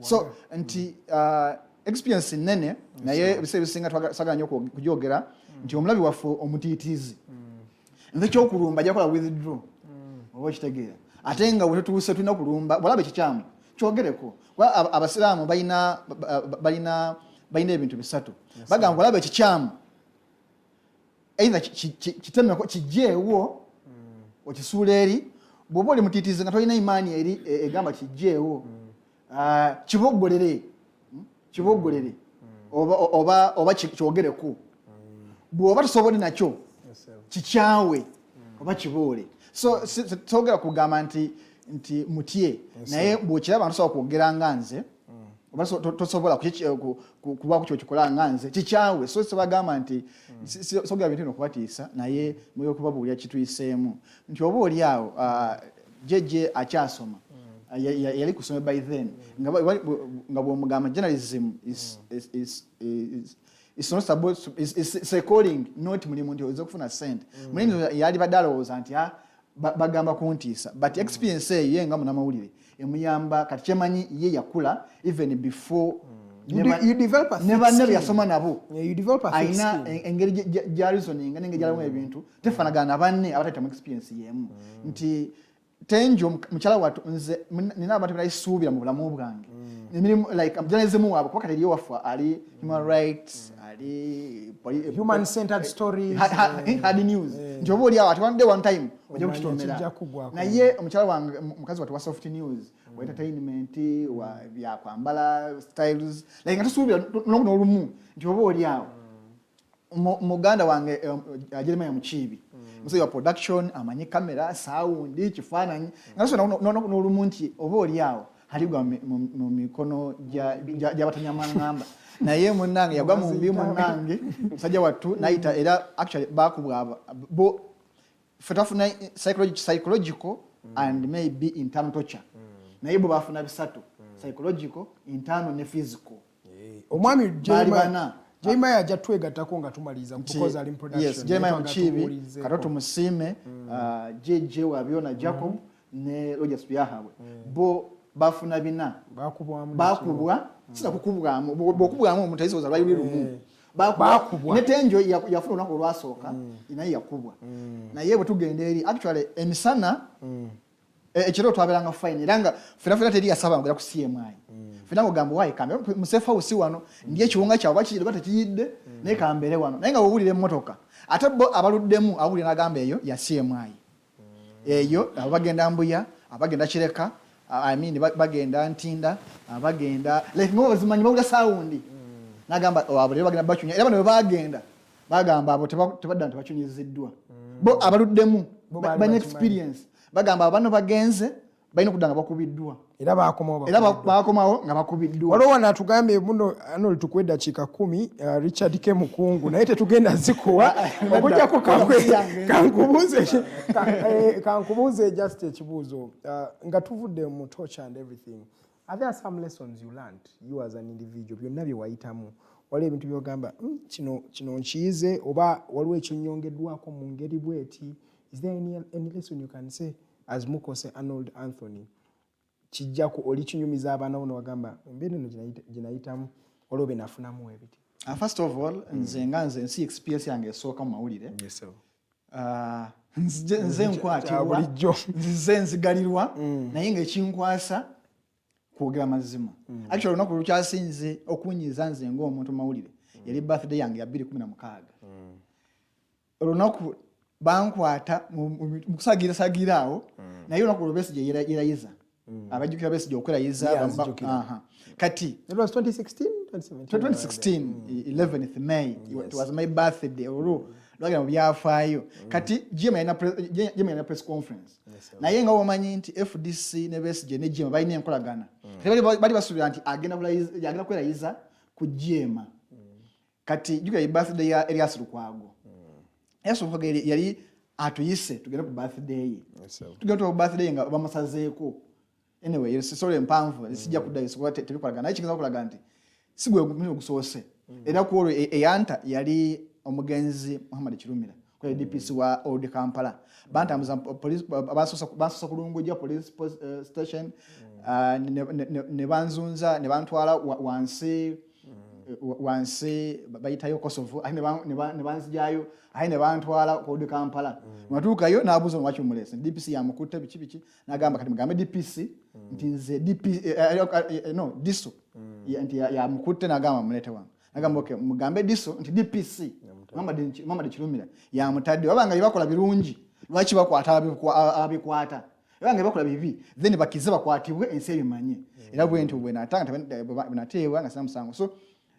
so nti experience nene naye bisebisinga twagala nnyo kujogera nti omulabi waffe omutiitiizi nze kyokulumba jakola withdraw oba kitegeera ate nga wetutuuse tulina kulumba bwolaba ekikyamu kyogereko abasiraamu balina ebintu bisatu bagamba bwolaba ekikyamu either kitemeko kijjeewo okisuula eri bw'oba oli mutiitiizi nga tolina imaani eri egamba kijjeewo kiboggolere oba kyogereku bw'oba tosobole nakyo kikyawe oba kibuule so togera kugamba nti mutye naye bw'okiraba ntosobola kwogera nga nze oba tosobola kuba ku kyo kikola nga nze kikyawe so sebagamba nti sogera bintu bino okubatiisa naye muyo kubabuulira kituyiseemu nti oba oli awo jeje akyasoma yali kusoma by then nga bw'omugamba journalism is not about is a calling not mulimu nti oza okufuna sente mulimu yali badalowooza nti bagamba kuntiisa but experience eyo ye nga munnamawulire emuyamba kati kyemanyi ye yakula even before never yasoma nabo ayina engeri gya reasoning n'engeri gyalamu ebintu tefanagana na banne abatayitamu experience yemu nti tenjo mukyala wattu nze nina abantu bebayisuubira mu bulamu bwange emirimu like journalism waabwe kuba kati eriyo wafa ali human rights ali human centered stories hard news nti oba oli awo ati one day one time ojja kukitomera naye omukyala wange mukazi wattu wa soft news wa entertainment wa byakwambala styles like nga tusuubira n'olumu nti oba oli awo muganda wange Jeremiah Mukiibi musozi wa production amanyi kamera sound kifaananyi nga tusona n'olumu nti oba oli awo haligwa mu mikono gy'abatanyamangamba naye munnange yagwa mu mbi munnange musajja wattu nayita era actually bakubwa bo fetafuna psychological and maybe internal torture naye bo bafuna bisatu psychological internal ne physical omwami Jeremiah ajja twegattako nga tumaliza because ali in production yes Jeremiah Mukiibi katoto musime jeje wabiona Jacob ne Rogers Byahawe bo bafuna bina bakubwa sina kukubwamu bokubwamu omuntu ayisoza lwayuli lumu bakubwa netenjo yafuna onako olwasooka inaye yakubwa naye bwe tugenda eri actually emisana ekiro twabelanga fine eranga fena teri yasaba ngera ku CMI fena ngogamba wayi kambe musefa usi wano ndiye kiwunga kyawe bakiyide batakiyidde naye kambere wano naye nga wobulire emmotoka ate bo abaluddemu awulire nagamba eyo ya CMI eyo abagenda mbuya abagenda kireka I mean bagenda ntinda bagenda like ngo bazimanyi bawula sound nagamba abulire bagenda bachunya era bano bagenda bagamba abo tebadda ntibachunyiziddwa bo abaluddemu banya experience bagamba bano bagenze balina okudanga bakubiddwa era bakomawo nga bakubiddwa waliwo natugambe muno ano tukwedda kika 10 Richard K. Mukungu naye tetugenda zikuwa okujjako kankubuuze just ekibuuzo nga tuvudde mu torture and everything are there some lessons you learned you as an individual byonna bye wayitamu waliwo ebintu byogamba kino nkiyize oba waliwo ekyonyongeddwako mu ngeri bweti is there any lesson you can say as Mukose Arnold Anthony kijjaku oli kinyumiza abaana bono wagamba embeera eno ginayitamu olwo benafunamu ebiti first of all nze nsi experience yange esooka mu mawulire nze nkwatibwa nze nzigalirwa naye ng'ekinkwasa kwogera mazima actually olunaku lukyasinze okunyiza nze ng'omuntu mawulire yali birthday yange ya 2016 olunaku bankwata mukusagira awo naye olunaku lwo Besigye yerayiza abajjukira Besigye okwerayiza kati it was 2016 11th May it was my birthday olwo lwagenda mu byafaayo kati GM yalina press conference naye nga womanyi nti FDC ne Besigye ne GM balina enkolagana bali basuubira nti agenda kwerayiza ku GM kati jukira birthday ya Elias Lukwago Yesu mukagere yali atuyise tugenda ku birthday ye tugenda ku birthday nga bamusazeeko anyway sorry mpanvu sijja kuddayo sikwate tebikolagana naye kigenza okulaga nti sigwe gusoose era ku olwo eyanta yali omugenzi Muhammad Kirumira kwa DPC wa Old Kampala bantambuza police basosa kulunguja police station ne banzunza ne bantwala wansi bayitayo Kosovo ayi ne banzijayo ayi ne bantwala ku Old Kampala matuukayo n'abuuza lwaki mulese DPC yamukutte biki n'agamba kati mugambe DPC nti nze no diso nti yamukutte n'agamba mulete wange n'agamba okay mugambe diso nti DPC Muhammad Kirumira yamutadde wabanga bakola birungi lwaki bakwata abikwata wabanga bakola bibi then bakize bakwatibwe ensi ebimanye era bwe nti bwe natanga benateebwa nga sinamusango so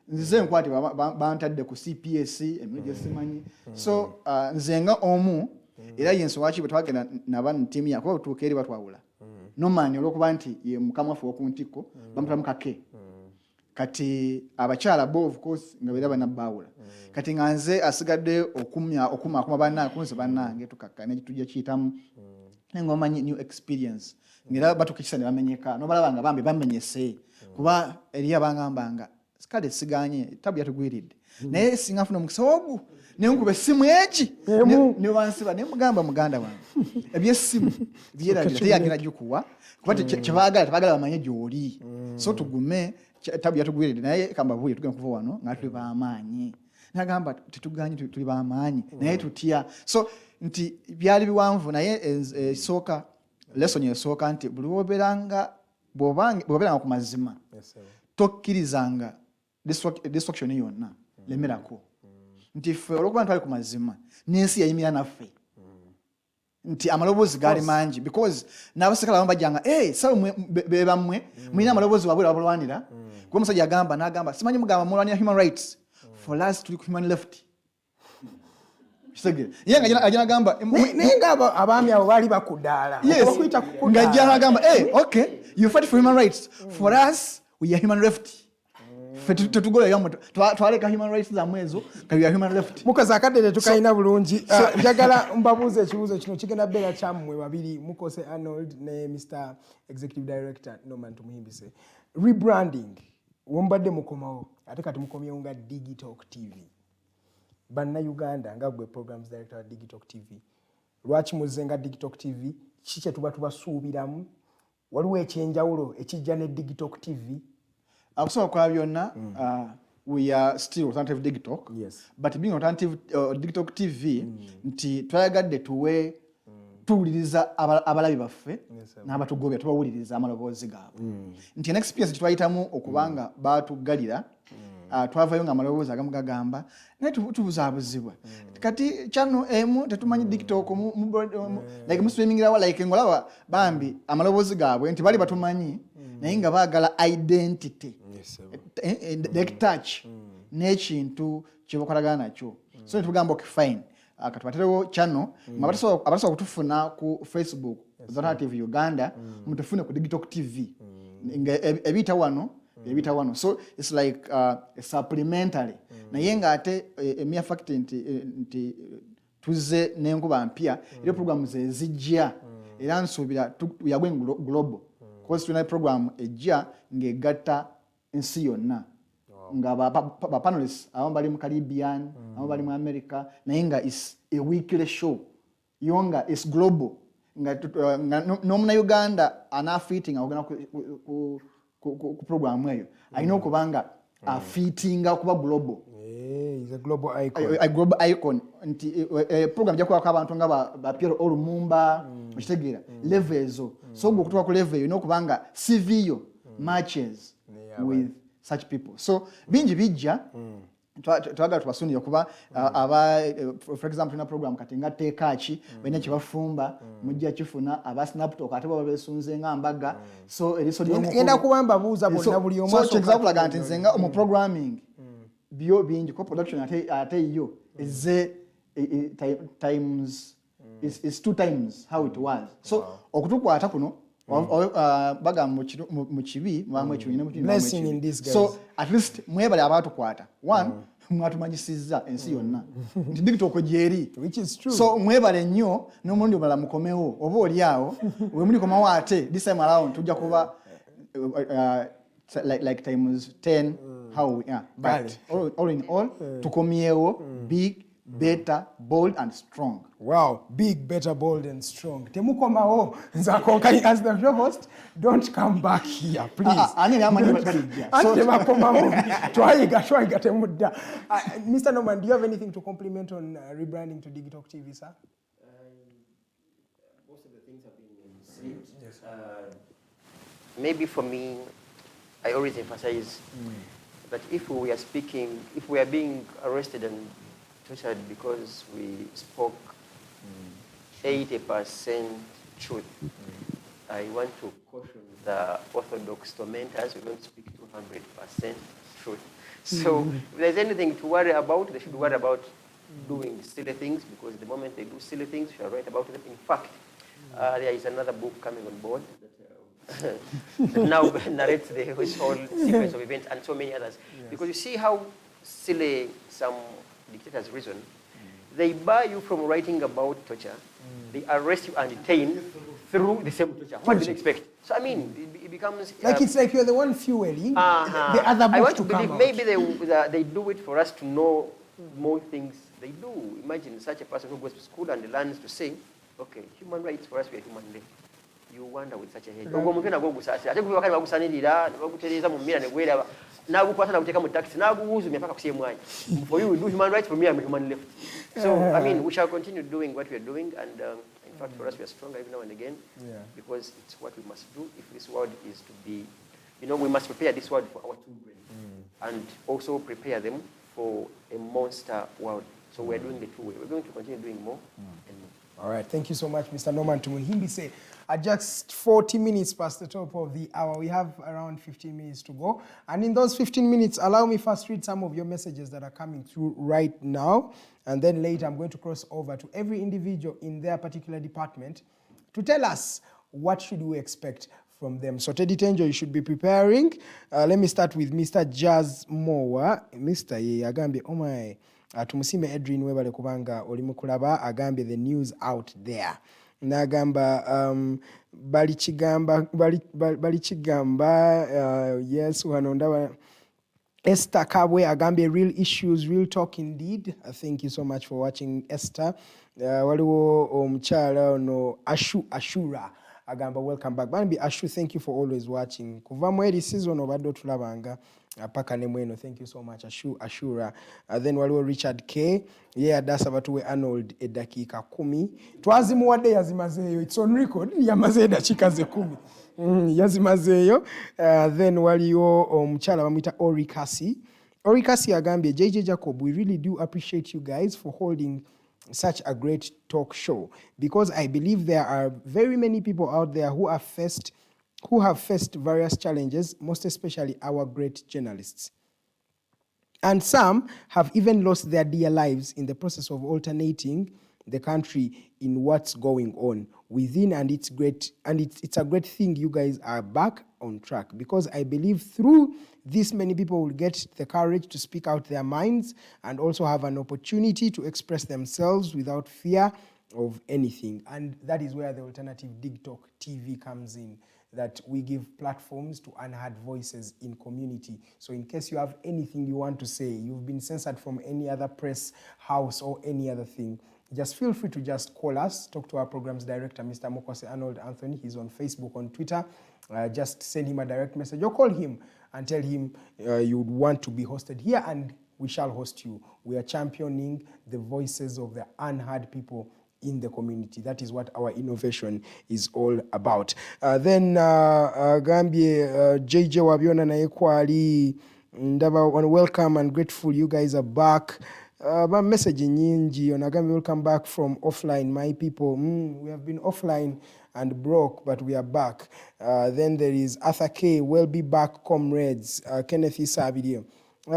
nzize nkwatibwa bantadde ku CPS emirimu gye simanyi so nze nga omu era yenso waki bwe twagenda n'abaana ttiimu yakuba otuuka eri batwawula nomani olw'okuba nti ye mukamwafu w'okuntiko bamutamu kake kati abakyala bo of course nga beera banabbawula kati nga nze asigadde okuma bannange kunze bannange tukakkane tujja kiyitamu nga omanyi new experience ngera batuuka ekisa ne bamenyeka nobalaba nga bambi bamenyese kuba eri abangambanga kale siganye tabu yatugwiridde naye singa funa omukisa ogu nenkuba essimu egi ne wansiba ne mugamba muganda wange ebyessimu byeragira teyagira gikuwa kuba tebaagala bamanye gy'oli so tugume tabu yatugwiridde naye kambabuye tugenda kuva wano nga tuli b'amaanyi nagamba tetuganye tuli b'amaanyi naye tutya so nti byali biwanvu naye esooka lesson esooka nti buli bw'obeeranga ku mazima tokkirizanga destruction yonna lemerako nti ffe olwokuba ntwali ku mazima n'ensi yayimira naffe nti amaloboozi gaali mangi because n'abasekala bamu bajjanga sawe be bammwe mulina amaloboozi wabwe abalwanira kuba omusajja n'agamba simanyi mugamba mulwanira human rights for us tuli ku human left ye nga agamba naye nga abaami abo baali bakuddaala ng'ajja n'agamba okay you fight for human rights for us we are human left tetugola twaleka human rights zammwe ezo we are human left mukozi akaddere tukalina bulungi njagala mbabuuza ekibuuzo kino kigenda beera kyammwe babiri mukose Arnold ne Mr Executive Director Norman tumuhimbise rebranding wombadde mukomawo ate kati mukomyewo nga Digitalk TV bannayuganda nga gwe programs director wa Digitalk TV lwaki muzze nga Digitalk TV kiki kye tuba tubasuubiramu waliwo ekyenjawulo ekijja ne Digitalk TV akusaba kwa byonna we are still Alternative Digitalk but being Alternative Digitalk TV nti twayagadde tuwe tuwuliriza abalabi baffe n'abatugobya tubawuliriza amaloboozi gaabwe nti an experience kitwayitamu okubanga batuggalira twavayo nga amaloboozi agamu gagamba naye tubuzaabuzibwa kati channel emu tetumanyi Digitalk like muswemingirawo like ngolaba bambi amaloboozi gaabwe nti bali batumanyi naye nga baagala identity direct touch n'ekintu kye bakolagana nakyo so netugamba okay fine katubaterewo channel abatasobola kutufuna ku Facebook Alternative Uganda mutufune ku Digitalk TV ebiyita wano so it's like a supplementary naye nga ate emia fact nti tuzze n'enkuba mpya era program ze zijja era nsuubira yagwe global because tuna program ejja ng'egatta ensi yonna nga ba panelists abamu bali mu Caribbean abamu bali mu America naye nga is a weekly show yonga is global nga n'omuna Uganda anafitting ogenda ku program eyo alina okubanga afittinga okuba global is a global icon nti program jakwako abantu nga ba Pierre Olumumba okitegeera level ezo so okutuuka ku level eyo n'okubanga civil matches with such people so bingi bijja twagala tubasuniya kuba for example tuna program kati nga teekaki balina kyebafumba mujja kifuna aba snaptok ate baba besunze nga mbaga so eriso lyenda kubamba buuza bonna buli omu so example aga nti nze nga omu programming byo bingi ko production ate yo is times is 2 times how it was so okutukwata kuno baga mu kibi mwamu ekibiina mu so at least mwebale abatukwata one mwatumanyisizza ensi yonna nti Digitalk gyeri so mwebale nnyo n'omulundi omulala mukomewo oba oli awo we muli komawo ate this time around tujja kuba like times 10 how we are but all in all tukomyewo big better, bold and strong. Wow, big, better, bold and strong. Temukomawo nzakonka as the host, don't come back here, please. Twayiga temudda. Mr. Norman, do you have anything to compliment on rebranding to Digitalk TV, sir? Most of the things have been said. Yes. Maybe for me, I always emphasize that if we are being arrested and tortured because we spoke 80% truth, I want to caution the orthodox tormentors. We don't speak 200% truth. So if there's anything to worry about, they should worry about doing silly things, because the moment they do silly things, you are right about them. In fact, there is another book coming on board that now narrates the whole sequence of events and so many others. Yes. Because you see how silly some dictators reason. They bar you from writing about torture. They arrest you and detain through the same torture. What do they expect? So I mean, it becomes like it's like you're the one fueling the other book. I want to come believe out. maybe they do it for us to know more things. They do. Imagine such a person who goes to school and learns to say, okay, human rights for us, we are human beings. You wonder with such a head. Ogo mutwe nagwo gusasi. Ate kuba kali bagusanirira, bagutereza mu mmira ne gwera. Nagukwata nakuteka mu taxi, naguwuzumya paka ku CMI. For you we do human rights, for me I'm human left. So I mean, we shall continue doing what we are doing, and in fact for us we are stronger every now and again, because it's what we must do if this world is to be, we must prepare this world for our children, and also prepare them for a monster world. So we're doing the two way. We're going to continue doing more and more. All right, thank you so much, Mr. Norman Tumuhimbise. At just 40 minutes past the top of the hour, we have around 15 minutes to go. And in those 15 minutes, allow me first read some of your messages that are coming through right now. And then later, I'm going to cross over to every individual in their particular department to tell us what should we expect from them. So Teddy Tenjo, you should be preparing. Let me start with Mr. Jazz Mowa. Mr. Agambye, oh my, tumusime Edrin webale kubanga olimukulaba agambye the news out there. Nagamba bali chigamba yes wanonda Esther Kabwe agambye real issues, real talk indeed. Thank you so much for watching, Esther. Waliwo omukyala no Ashura agamba welcome back. Bambi Ashu, thank you for always watching. Kuva mweri season obadde otulabanga paka ne mweno. Thank you so much Ashura. Then waliwo Richard K. Adasa batuwe Arnold eddakiika 10. Twazimuwadde yazimazeeyo. It's on record. Yamaze eddakiika ze 10. Yazimazeeyo. Then waliwo omukyala bamuyita Orikasi. Orikasi agambye JJ Jacob, we really do appreciate you guys for holding such a great talk show, because I believe there are very many people out there who have faced various challenges, most especially our great journalists. And some have even lost their dear lives in the process of alternating the country in what's going on within, and it's a great thing you guys are back on track, because I believe through this many people will get the courage to speak out their minds and also have an opportunity to express themselves without fear of anything. And that is where the Alternative Digitalk TV comes in, that we give platforms to unheard voices in community. So in case you have anything you want to say, you've been censored from any other press house or any other thing, just feel free to just call us, talk to our programs director, Mr. Mokwase Arnold Anthony. He's on Facebook, on Twitter. Just send him a direct message or call him and tell him you would want to be hosted here, and we shall host you. We are championing the voices of the unheard people in the community. That is what our innovation is all about. Then Gambie, JJ Wabiona na Ekwali, Ndaba, welcome and grateful you guys are back. My message nyingi on Agambie, welcome back from offline, my people. We have been offline and broke, but we are back. Then there is Arthur K. We'll be back, comrades. Kenneth Isabidio.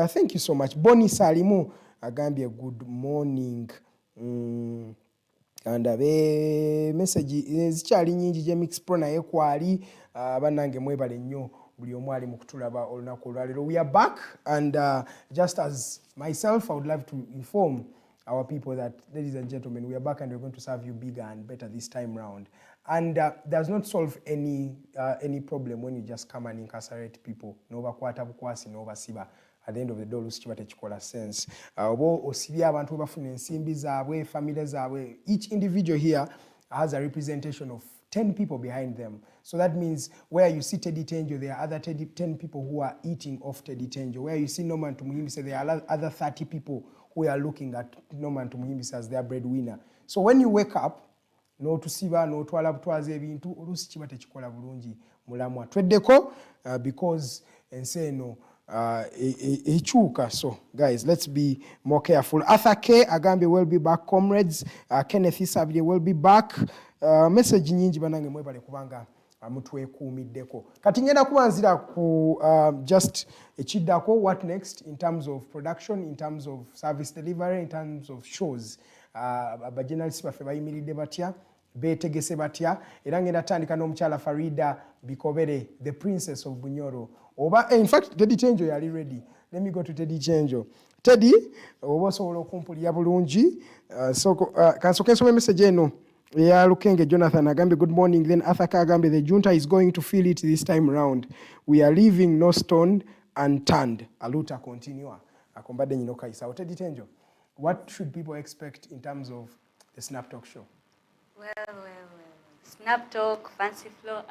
Thank you so much. Boni Salimu Agambie, good morning. And a message is Charlie Nyinji Jemix Prona Ekwali Banange Mwebale Nyo buli omwali mukutulaba olunaku olwaleero. We are back, and just as myself, I would love to inform our people that, ladies and gentlemen, we are back and we're going to serve you bigger and better this time round. And does not solve any problem when you just come and incarcerate people. Nobakwata bukwasi nobasiba. At the end of the day, olusi kiba tekikola sense. Oba osibya abantu we bafuna ensimbi zaabwe, family zaabwe. Each individual here has a representation of 10 people behind them. So that means where you see Teddy Tenjo, there are other 10 people who are eating off Teddy Tenjo. Where you see Norman Tumuhimbise, there are other 30 people who are looking at Norman Tumuhimbise as their breadwinner. So when you wake up, no tusiba, no twala butwaza ebintu, olusi kiba tekikola bulungi mulamwa. Tweddeko because enseno echuka. So guys, let's be more careful. Arthur K. Agambie will be back, comrades. Kenneth Isabye will be back. Message nyingi banange mwebale kubanga mutwekuumiddeko. Kati ngenda kubanzira ku just ekiddako, what next in terms of production, in terms of service delivery, in terms of shows. Abajournalists baffe bayimiridde batya, beetegese batya, era ngenda tandika n'omukyala Farida Bikobere, the princess of Bunyoro. Oba in fact Teddy Chenjo yali ready. Let me go to Teddy Chenjo. Teddy, oba osobola okumpulira bulungi. Kansooke nsome message eno eya Lukenge Jonathan agambye good morning, then Athaka agambye the junta is going to feel it this time round. We are leaving no stone unturned. Aluta continua. Akombadde nyino kaisa. Teddy Chenjo, what should people expect in terms of the Snap Talk show? Well. Snap Talk, Fancy Flow.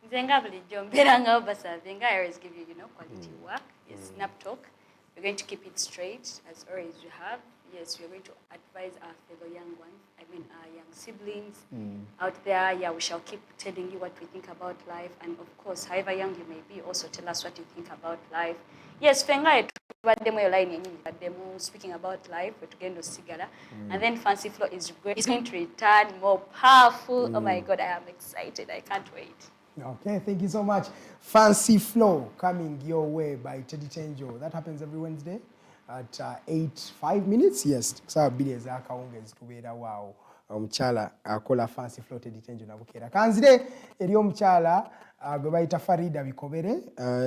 Nzenga bulijjo mbeera nga obasavinga. I always give you, quality work. Yes, Snap Talk. We're going to keep it straight as always we have. Yes, we're going to advise our fellow young ones, our young siblings out there. Yeah, we shall keep telling you what we think about life. And of course, however young you may be, also tell us what you think about life. Yes, Fenga, speaking about life, we're going to Sigara. And then Fancy Flow is going to return more powerful. Oh my God, I am excited. I can't wait. Okay, thank you so much. Fancy Flow coming your way by Teddy Chenjo. That happens every Wednesday at 8:05. Yes, so bili ezakawungezi tubeera waawo omukyala akola Fancy Flow Teddy Chenjo nabukeera kanzire eri omukyala gwe bayita Farida Bikobere.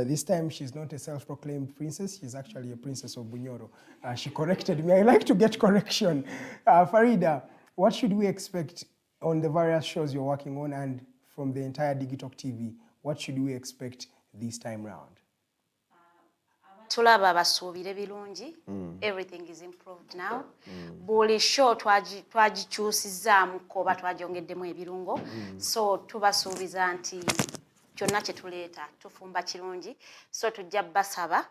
This time she's not a self-proclaimed princess, she's actually a princess of Bunyoro. She corrected me. I like to get correction. Farida, what should we expect on the various shows you're working on, and from the entire Digitalk TV, what should we expect this time round? Tulaba basuubire birungi. Everything is improved now. Buli show twagikyusizaamu oba twagyongeddemu ebirungo. So tubasuubiza nti kyonna kye tuleeta tufumba kirungi. So tujja basaba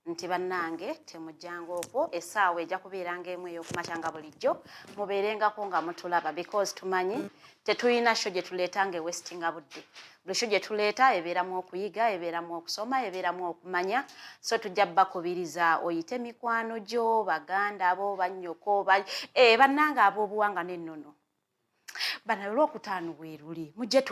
nti bannange temujjanga okwo, essaawa ejja kubeeranga emu ey'okumakya bulijjo mubeerengako nga mutulaba, because tumanyi tetulina show gye tuleeta nga ewestinga budde. Buli show gye tuleeta ebeeramu okuyiga, ebeeramu okusoma, ebeeramu okumanya. So tujja bakubiriza oyite mikwano gyo, baganda abo, bannyoko, bannange ab'obuwanga n'ennono. Bana Olwokutaano bwe luli, mujje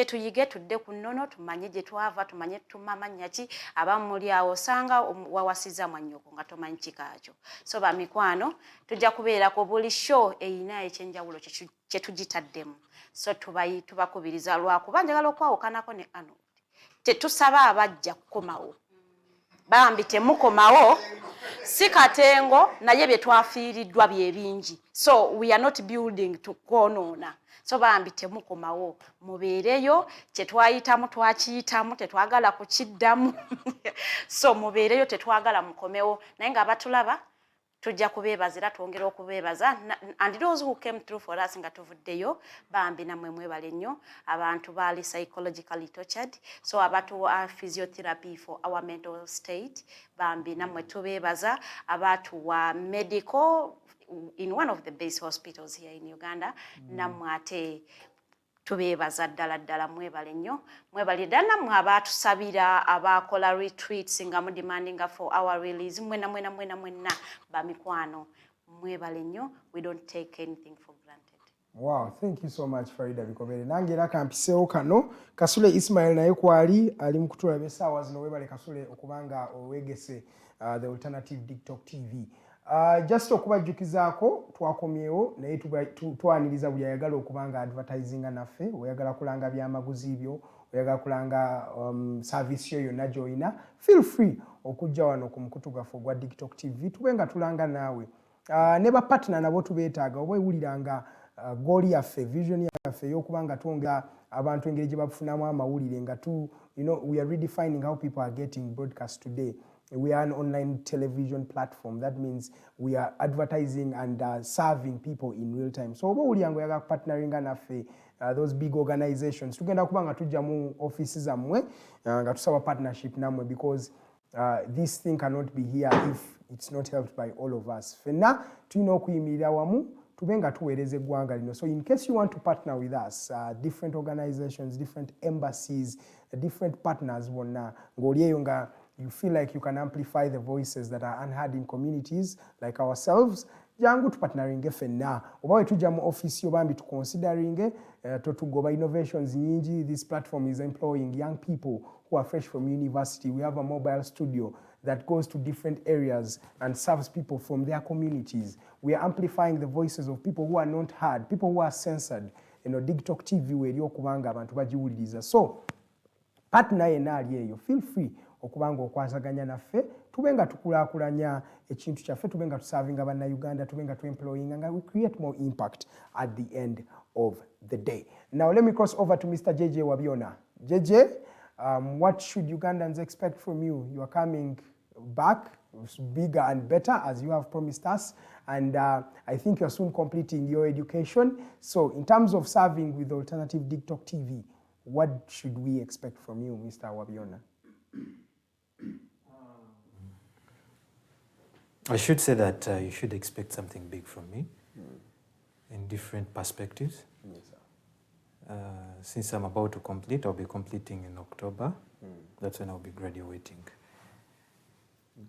tuyige tudde ku nnono, tumanye gye twava, tumanye tumamannya ki. Abamu muli awo osanga wawasiza mwannyoko nga tomanyi kikaakyo. So bamikwano tujja kubeerako buli show eyina ekyenjawulo kye tugitaddemu. So tubakubiriza lwakuba njagala okwawukanako ne ano tetusaba abajja kukomawo. Bambi temukomawo si katengo naye bye twafiiriddwa bye bingi. So we are not building to kwonoona. So bambi temukomawo, mubeereyo, kye twayitamu twakiyitamu, tetwagala kukiddamu. So mubeereyo, tetwagala mukomewo. Naye nga batulaba tujja kubeebazira, twongera okubeebaza. And those who came through for us nga tuvuddeyo, bambi namwe mwebale nnyo. Abantu baali psychologically tortured, so abatuwa physiotherapy for our mental state, bambi namwe tubeebaza. Abatuwa medical in one of the base hospitals here in Uganda, namwe ate tubeebaza ddala mwebale nnyo. Mwebale ddala namwe abaatusabira, abaakola retreats nga demanding for our release. Mwena bamikwano mwebale nnyo. We don't take anything for granted. Wow, thank you so much Farida Bikobere. Nange era kampiseewo kano Kasule Ismail naye kwali ali mu kutulaba essaawa zino. Webale Kasule okubanga owegese the Alternative Digitalk TV. Just okubajjukizaako twakomyewo naye twaniriza buli ayagala okubanga advertising naffe, oyagala kulanga byamaguzi byo, oyagala kulanga service yo yonna gy'olina, feel free okujja wano ku mukutu gwaffe ogwa Digitalk TV tube nga tulanga naawe. Ne bapartner nabo tubeetaaga oba ewuliranga goali yaffe, vision yaffe y'okubanga twongera abantu engeri gye bafunamu amawulire nga we are redefining how people are getting broadcast today. We are an online television platform. That means we are advertising and serving people in real time. So oba uli yangu yaga partnering naffe those big organizations tugenda kubanga tujja mu offices amwe nga tusaba partnership namwe, because this thing cannot be here if it's not helped by all of us. Fenna tulina okuyimirira wamu tubenga tuweereza eggwanga lino. So in case you want to partner with us, different organizations, different embassies, different partners bonna ng'oli eyo nga you feel like you can amplify the voices that are unheard in communities like ourselves, jangu tupartneringe ffenna oba we tujja mu office obambi tuconsideringe totugoba innovations nyingi. This platform is employing young people who are fresh from university. We have a mobile studio that goes to different areas and serves people from their communities. We are amplifying the voices of people who are not heard, people who are censored. Digitalk TV weri okubanga abantu bagiwuliriza. So partner yenna ali eyo, feel free okubanga okwasaganya naffe tube nga tukulaakulanya ekintu kyaffe, tube nga tuservinga bannayuganda, tube nga tuemployinga nga we create more impact at the end of the day. Now let me cross over to Mr. JJ Wabiona. JJ, what should Ugandans expect from you? You are coming back bigger and better as you have promised us, and I think you're soon completing your education. So in terms of serving with Alternative Digitalk TV, what should we expect from you, Mr. Wabiona? I should say that you should expect something big from me in different perspectives. Yes, sir. Since I'm about to complete, I'll be completing in October. That's when I'll be graduating.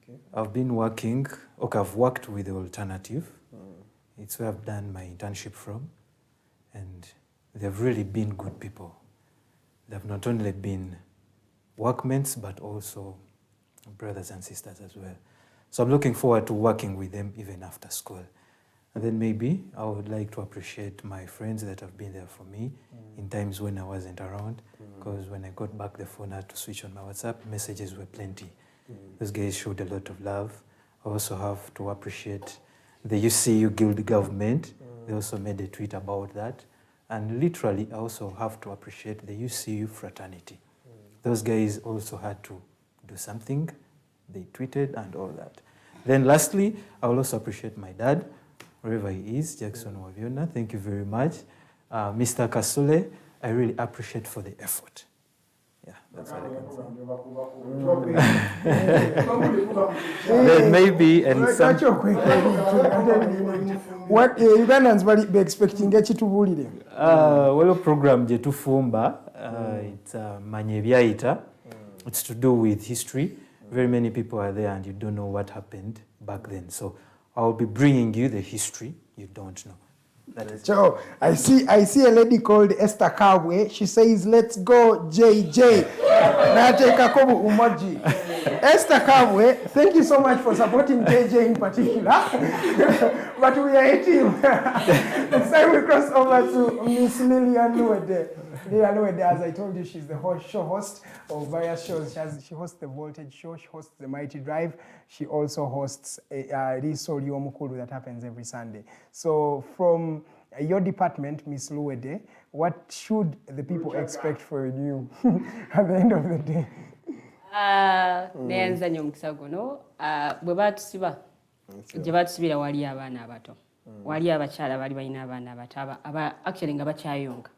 Okay. I've been working, okay, I've worked with the Alternative. It's where I've done my internship from. And they've really been good people. They've not only been workmates, but also brothers and sisters as well. So I'm looking forward to working with them even after school. And then maybe I would like to appreciate my friends that have been there for me in times when I wasn't around. Because when I got back the phone, I had to switch on my WhatsApp. Messages were plenty. Those guys showed a lot of love. I also have to appreciate the UCU Guild government. They also made a tweet about that. And literally, I also have to appreciate the UCU fraternity. Those guys also had to do something. They tweeted and all that. Then lastly, I will also appreciate my dad, wherever he is, Jackson Waviona. Thank you very much. Mr. Kasule, I really appreciate for the effort. Yeah, that's what I can say. Then maybe, and some... What Ugandans be expecting ekitubulire? Well, program je tufumba, it's manye ebyayita. It's to do with history. Very many people are there and you don't know what happened back then. So I'll be bringing you the history you don't know. So I see a lady called Esther Kabwe. She says, "Let's go, JJ." Nateka kobu umoji. Esther Kabwe, thank you so much for supporting JJ in particular. But we are a team. Next time we cross over to Miss Lillian Luede. Lillian Luede, as I told you, she's the show host of various shows. She hosts the Voltage Show. She hosts the Mighty Drive. She also hosts Riso Ly'omukulu that happens every Sunday. So from your department, Miss Luede, what should the people expect from you at the end of the day? Nenzanya omukisa guno bwe batusiba gye batusibira wali abaana abato wali abakyala bali balina abaana abato actually nga bakyayonga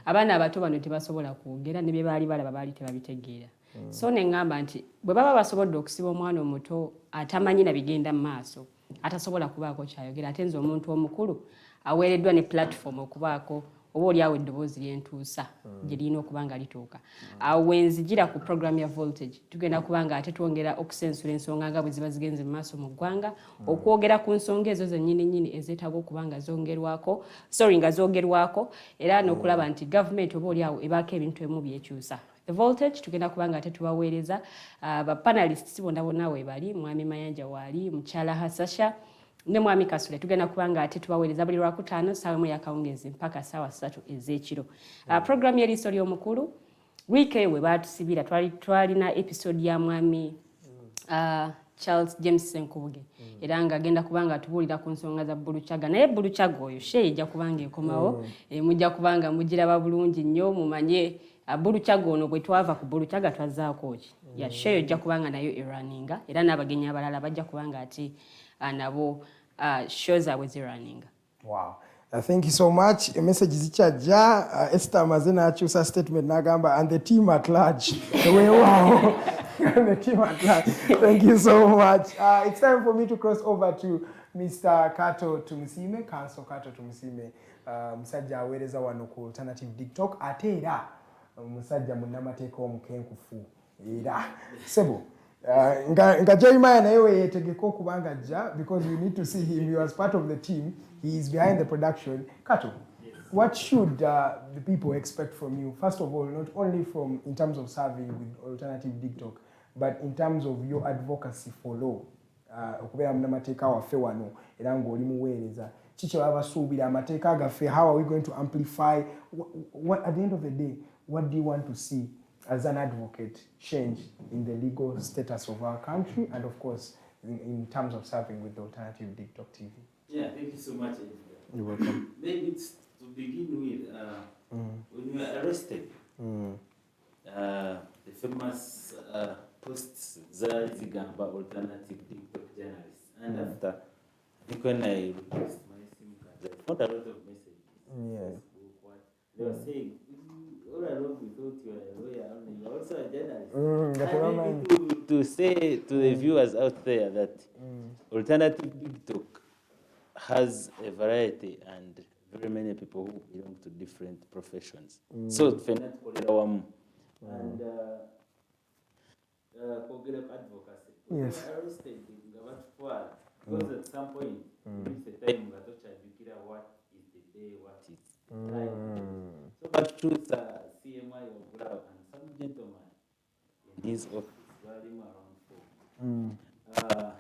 abaana abato bano tebasobola kwogera ne bye baali balaba baali tebabitegeera so neŋŋamba nti bwe baba basobodde okusiba omwana omuto atamanyi na bigenda mu maaso atasobola kubaako kyayogera ate nze omuntu omukulu aweereddwa ne platform okubaako oba oliawo eddoboozi lyentuusa gye lirina okuba nga lituuka awo wenzijira ku programu ya Voltage tugenda kuba nga ate twongera okusensula ensonga nga bwe ziba zigenze mu maaso mu ggwanga okwogera ku nsonga ezo zennyini ezeetaaga okuba nga zoogerwako era n'okulaba nti gavumenti oba oliawo ebaako ebintu ebimu byekyusa. The Voltage tugenda kuba nga ate tubaweereza bapanalists bonna bonna weebali mwami Mayanja waali mukyala Hasasha ne mwami Kasule tugenda kubanga ate tubaweereza buli lwakutaano ssaawa emu yakawungezi mpaka ssaawa 3 ez'ekiro. Programu y'eriiso ly'omukulu wiiki eyo bwe baatusibira twalina episode ya mwami Charles James Senkubuge era ng'agenda kubanga tubuulira ku nsonga za Buluchaga naye Buluchaga oyo she ejja kubanga ekomawo mujja kubanga mugiraba bulungi nnyo mumanye Buluchaga ono bwe twava ku Buluchaga twazzaako ki ya she ejja kubanga nayo eraninga era n'abagenyi abalala bajja kubanga ati nabo shows are running. Wow. Thank you so much. A message zichaja Esther Mazena achusa statement nagamba and the team at large. Wow. And the team at large. Thank you so much. It's time for me to cross over to Mr. Kato Tumusime, Council Kato Tumusime. Musajja aweereza wano ku Alternative Digitalk ate era musajja munnamateeka omukenkufu era sebo Nga Jeremiah na yewe yetegeko kubanga ajja because we need to see him. He was part of the team. He is behind the production. Kato, what should the people expect from you? First of all, not only from in terms of serving with Alternative Digitalk, but in terms of your advocacy for law. Okubeera munamateeka waffe wano era ng'oli muweereza. Kiki abasuubira amateeka gaffe? How are we going to amplify? What at the end of the day, what do you want to see as an advocate change in the legal status of our country and of course in terms of serving with the Alternative Digitalk TV? Yeah, thank you so much. You're welcome. Maybe it's to begin with, when you were arrested, the famous posts Zigamba Alternative Digitalk journalists, and after I think when I requested my SIM card, I found a lot of messages. They were saying, all along we thought you were a lawyer, only you're also a journalist. And maybe to say to the viewers out there that Alternative Digitalk has a variety and very many people who belong to different professions. So, and advocacy. Yes. We were arrested because at some point, it's a time what is the day, what is the time. So, but truth, CMI or Wabula and some gentleman in his office, running around for.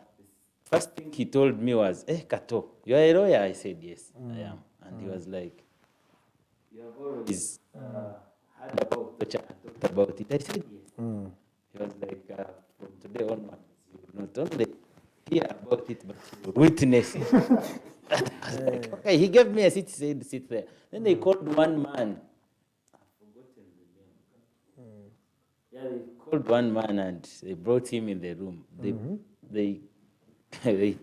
First thing he told me was, Kato, you are a lawyer? I said, yes, I am. And he was like, you have always heard about torture and talked about it. I said, yes. He was like, from today onwards, you will not only hear about it, but you will witness it. I was like, okay, he gave me a seat, said, sit there. Then they called one man. I've forgotten the name. Yeah, they called one man and they brought him in the room. They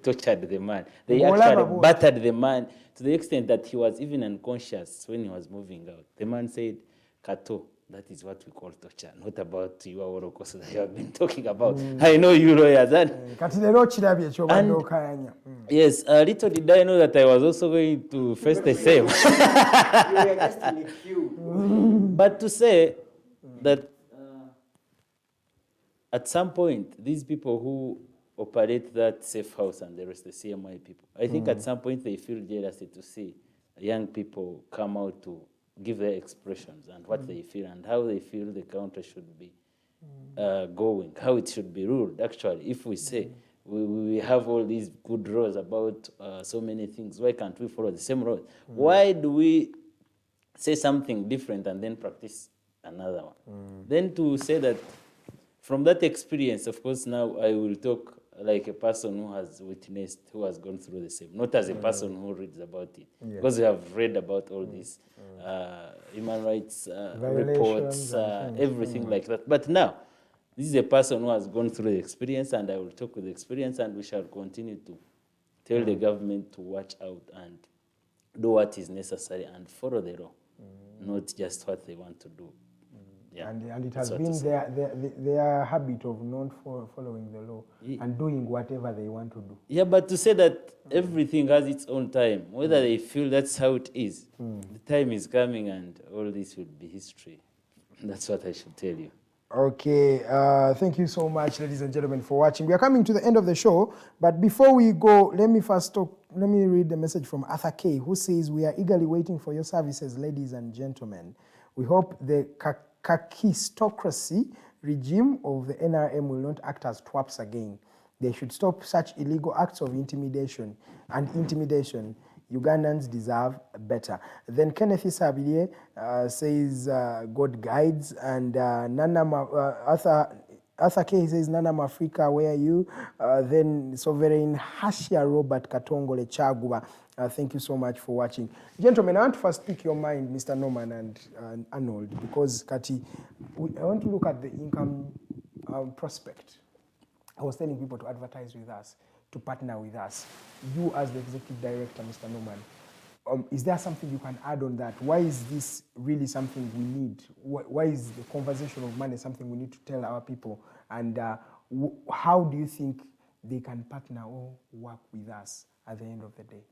tortured the man. They actually battered the man to the extent that he was even unconscious when he was moving out. The man said, Kato, that is what we call torture, not about you that you have been talking about. I know you lawyers. Yes, little did I know that I was also going to face the same. You were just in the queue. But to say that at some point, these people who operate that safe house and the rest of the CMI people, I think at some point they feel jealousy to see young people come out to give their expressions and what they feel and how they feel the country should be going, how it should be ruled. Actually, if we say we have all these good laws about so many things, why can't we follow the same laws? Why do we say something different and then practice another one? Then to say that from that experience, of course, now I will talk like a person who has witnessed, who has gone through the same, not as a person who reads about it. Because we have read about all these human rights reports, everything like that. But now, this is a person who has gone through the experience, and I will talk with the experience, and we shall continue to tell the government to watch out and do what is necessary and follow the law, not just what they want to do. Yeah. And it has been their habit of not following the law and doing whatever they want to do. Yeah, but to say that everything has its own time, whether they feel that's how it is, the time is coming and all this will be history. That's what I should tell you. Okay, thank you so much, ladies and gentlemen, for watching. We are coming to the end of the show, but before we go, let me read the message from Arthur K, who says, we are eagerly waiting for your services, ladies and gentlemen. We hope the kakistocracy regime of the NRM will not act as twaps again. They should stop such illegal acts of intimidation. Ugandans deserve better. Then Kenneth Isabilie says, God guides, and Arthur K says, Nana Mafrika, where are you? Then Sovereign Hashia Robert Katongole Chaguba. Thank you so much for watching. Gentlemen, I want to first pick your mind, Mr. Norman and Arnold, because Kati, I want to look at the income prospect. I was telling people to advertise with us, to partner with us. You as the executive director, Mr. Norman, is there something you can add on that? Why is this really something we need? Why is the conversation of money something we need to tell our people? And how do you think they can partner or work with us at the end of the day?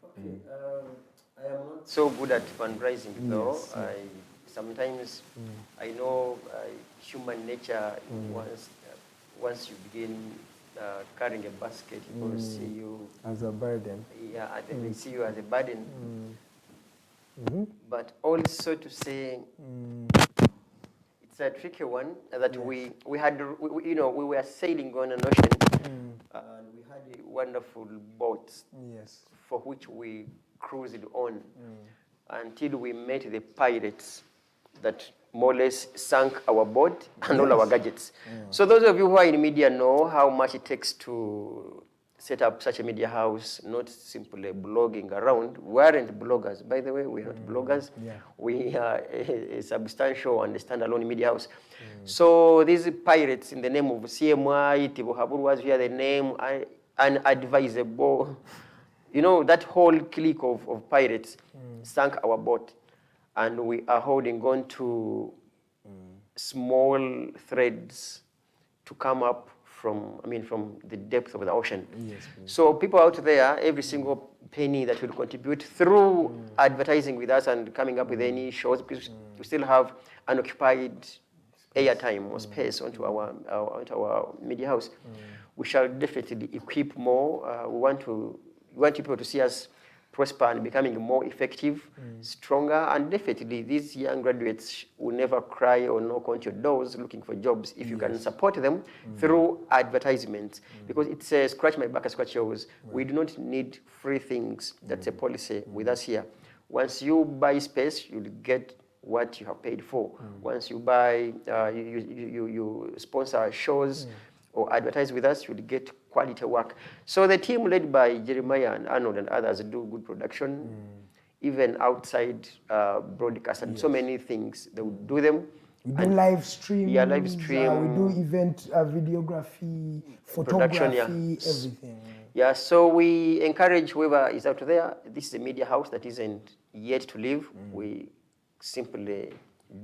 Okay. I am not so good at fundraising, though. Yes. sometimes I know human nature, once you begin carrying a basket, people see you as a burden. Yeah, they see you as a burden. But also to say, it's a tricky one that we were sailing on an ocean, and we had a wonderful boat for which we cruised on until we met the pirates that more or less sank our boat and all our gadgets. So those of you who are in media know how much it takes to set up such a media house, not simply blogging around. We aren't bloggers, by the way, we're not bloggers. We are a substantial and standalone media house. So these pirates in the name of CMI, Tibuhabur was here, the name, unadvisable. You know, that whole clique of pirates sank our boat. And we are holding on to small threads to come up from the depth of the ocean. So people out there, every single penny that will contribute through advertising with us and coming up with any shows, because we still have unoccupied airtime or space onto our media house. We shall definitely equip more. We want people to see us prosper and becoming more effective, stronger, and definitely these young graduates will never cry or knock on your doors looking for jobs if you can support them through advertisements, because it's a scratch my back, scratch yours. We do not need free things. That's a policy with us here. Once you buy space, you'll get what you have paid for. Once you buy, you sponsor shows or advertise with us, you'll get quality work. So the team led by Jeremiah and Arnold and others do good production, even outside broadcast and so many things. They will do them. We do live stream. Yeah, live stream. We do event videography, photography, everything. Yeah, so we encourage whoever is out there, this is a media house that isn't yet to live. We simply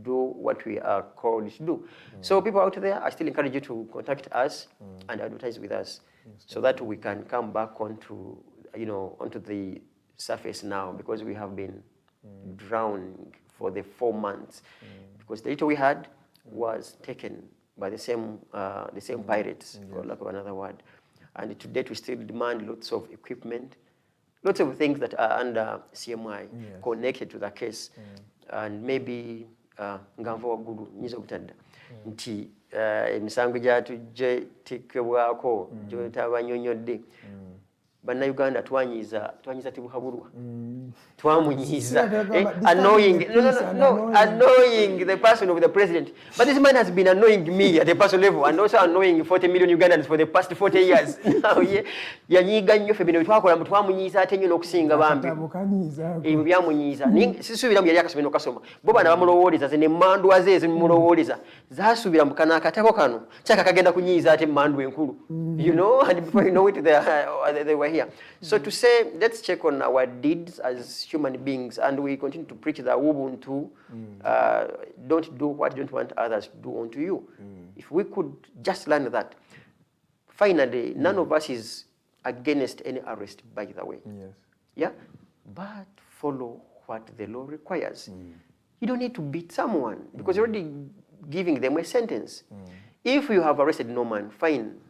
do what we are called to do. So people out there, I still encourage you to contact us and advertise with us so that we can come back onto the surface now, because we have been drowning for the 4 months because the little we had was taken by the same pirates, for lack of another word. And to date, we still demand lots of equipment, lots of things that are under CMI connected to the case. And maybe nganva waggulu nyinza okutadda nti emisango gyatujje tikkebwako gyotabanyonyodde bannayuganda twanyiza tibuhabulwa twamunyiza annoying the person of the president, but this man has been annoying me at a personal level and also annoying 40 million Ugandans for the past 40 years now. Yanyiga nnyo ffe bino twakola mbu twamunyiza ate nnyo n'okusinga bambi ebyo byamunyiza sisuubiramu yali akasomero kasoma bo bana bamulowooleza ze nemmandwa ze ezimulowoleza zaasuubira mu kana akatako kano kyaka kagenda kunyiza ate emmandwa enkulu, you know, and before you know it they were here. So to say, let's check on our deeds as human beings, and we continue to preach the Ubuntu, don't do what you don't want others to do unto you. If we could just learn that, finally, none of us is against any arrest, by the way. Yeah, but follow what the law requires. You don't need to beat someone because you're already giving them a sentence. If you have arrested no man, fine.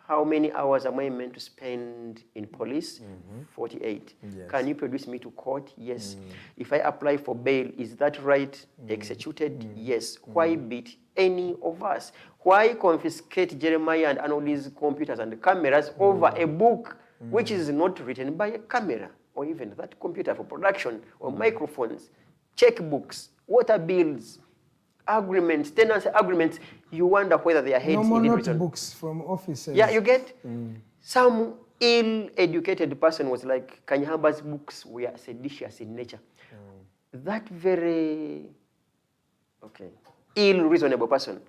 How many hours am I meant to spend in police? 48. Can you produce me to court? Yes. If I apply for bail, is that right? Executed? Yes. Why beat any of us? Why confiscate Jeremiah and Arnold's computers and cameras over a book which is not written by a camera, or even that computer for production, or microphones, checkbooks, water bills, agreements, tenancy agreements? You wonder whether they are heads no more in written. Notebooks from officers. Yeah, you get? Some ill-educated person was like, Kanyahamba's books were seditious in nature. That very, ill-reasonable person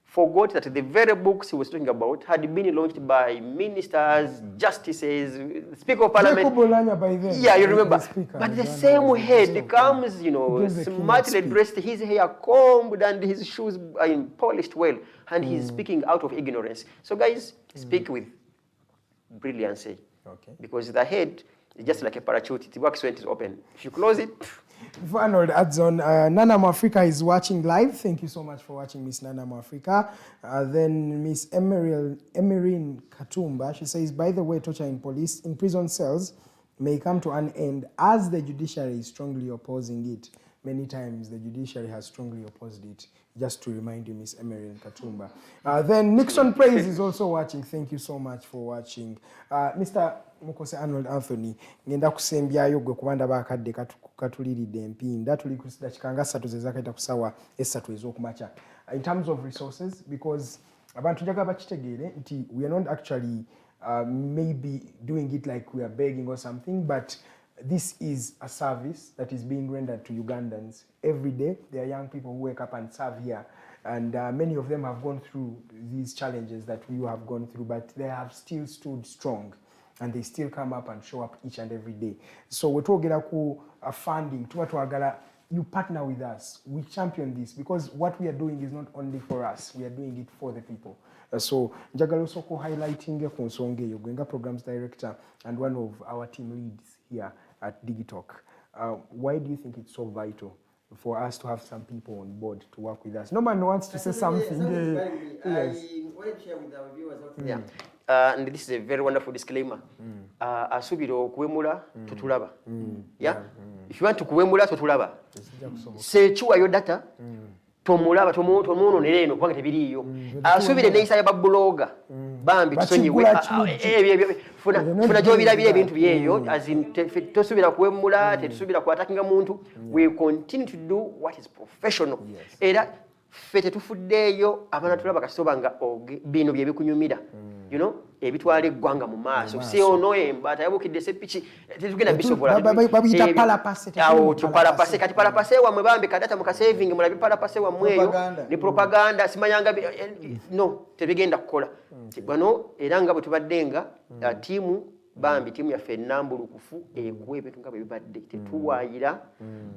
forgot that the very books he was talking about had been launched by ministers, justices, Speaker of Parliament. By then, yeah, you remember. But the same head comes, you know, smartly dressed, his hair combed and his shoes polished well, and he's speaking out of ignorance. So guys, speak with brilliancy. Because the head is just like a parachute. It works when it is open. If you close it, Before Arnold adds on, Nana Africa is watching live. Thank you so much for watching, Miss Nana Africa. Then Miss Emerine Katumba, she says, by the way, torture in prison cells may come to an end as the judiciary is strongly opposing it. Many times the judiciary has strongly opposed it. Just to remind you, Miss Emerine Katumba. Then Nixon Praise is also watching. Thank you so much for watching. Mr. Mukose Arnold Anthony, ngenda kusembyayo gwe kubanda bakadde katuliridde empinda tuli kusida kikanga 3 zezakaita kusawa esatu ez'okumacha. In terms of resources, because abantu njaga bakitegeere nti we are not actually maybe doing it like we are begging or something, but this is a service that is being rendered to Ugandans every day. There are young people who wake up and serve here, and many of them have gone through these challenges that we have gone through, but they have still stood strong, and they still come up and show up each and every day. So we're talking about funding. You partner with us. We champion this because what we are doing is not only for us. We are doing it for the people. So njagala osoko highlighting ku nsonga eyo gwenga programs director and one of our team leads here at Digitalk. Why do you think it's so vital for us to have some people on board to work with us? No man wants to say something. Yes. I want to share with our viewers out there. And this is a very wonderful disclaimer. Asubira okuwemula tutulaba. Yeah. If you want to kuwemula tutulaba. Sechuwa yo data. Tomulaba tomuno nereno kubanga tebiriyo. Asubire neisa ya babloga. Bambi tusonyiwe. Funa jobirabira ebintu byeyo as in tosubira kuwemula, tesubira kwatakinga muntu. We continue to do what is professional. Era fete tufuddeyo abana tulaba kasobanga bino bye bikunyumira. You know, ebitwale gwanga mu maaso. Si ono embata yabukidde seppichi tetugenda bisobola. Babita pala passe. Awo tupala passe kati pala passe wa mwebambe kadata muka saving mulabi pala passe wa mweyo ni propaganda simanyanga no tebigenda kukola. Bano era nga bwe tubaddenga timu bambi timu ya Fernambulu kufu ekuwe ebintu nga bwe bibadde tetuwayira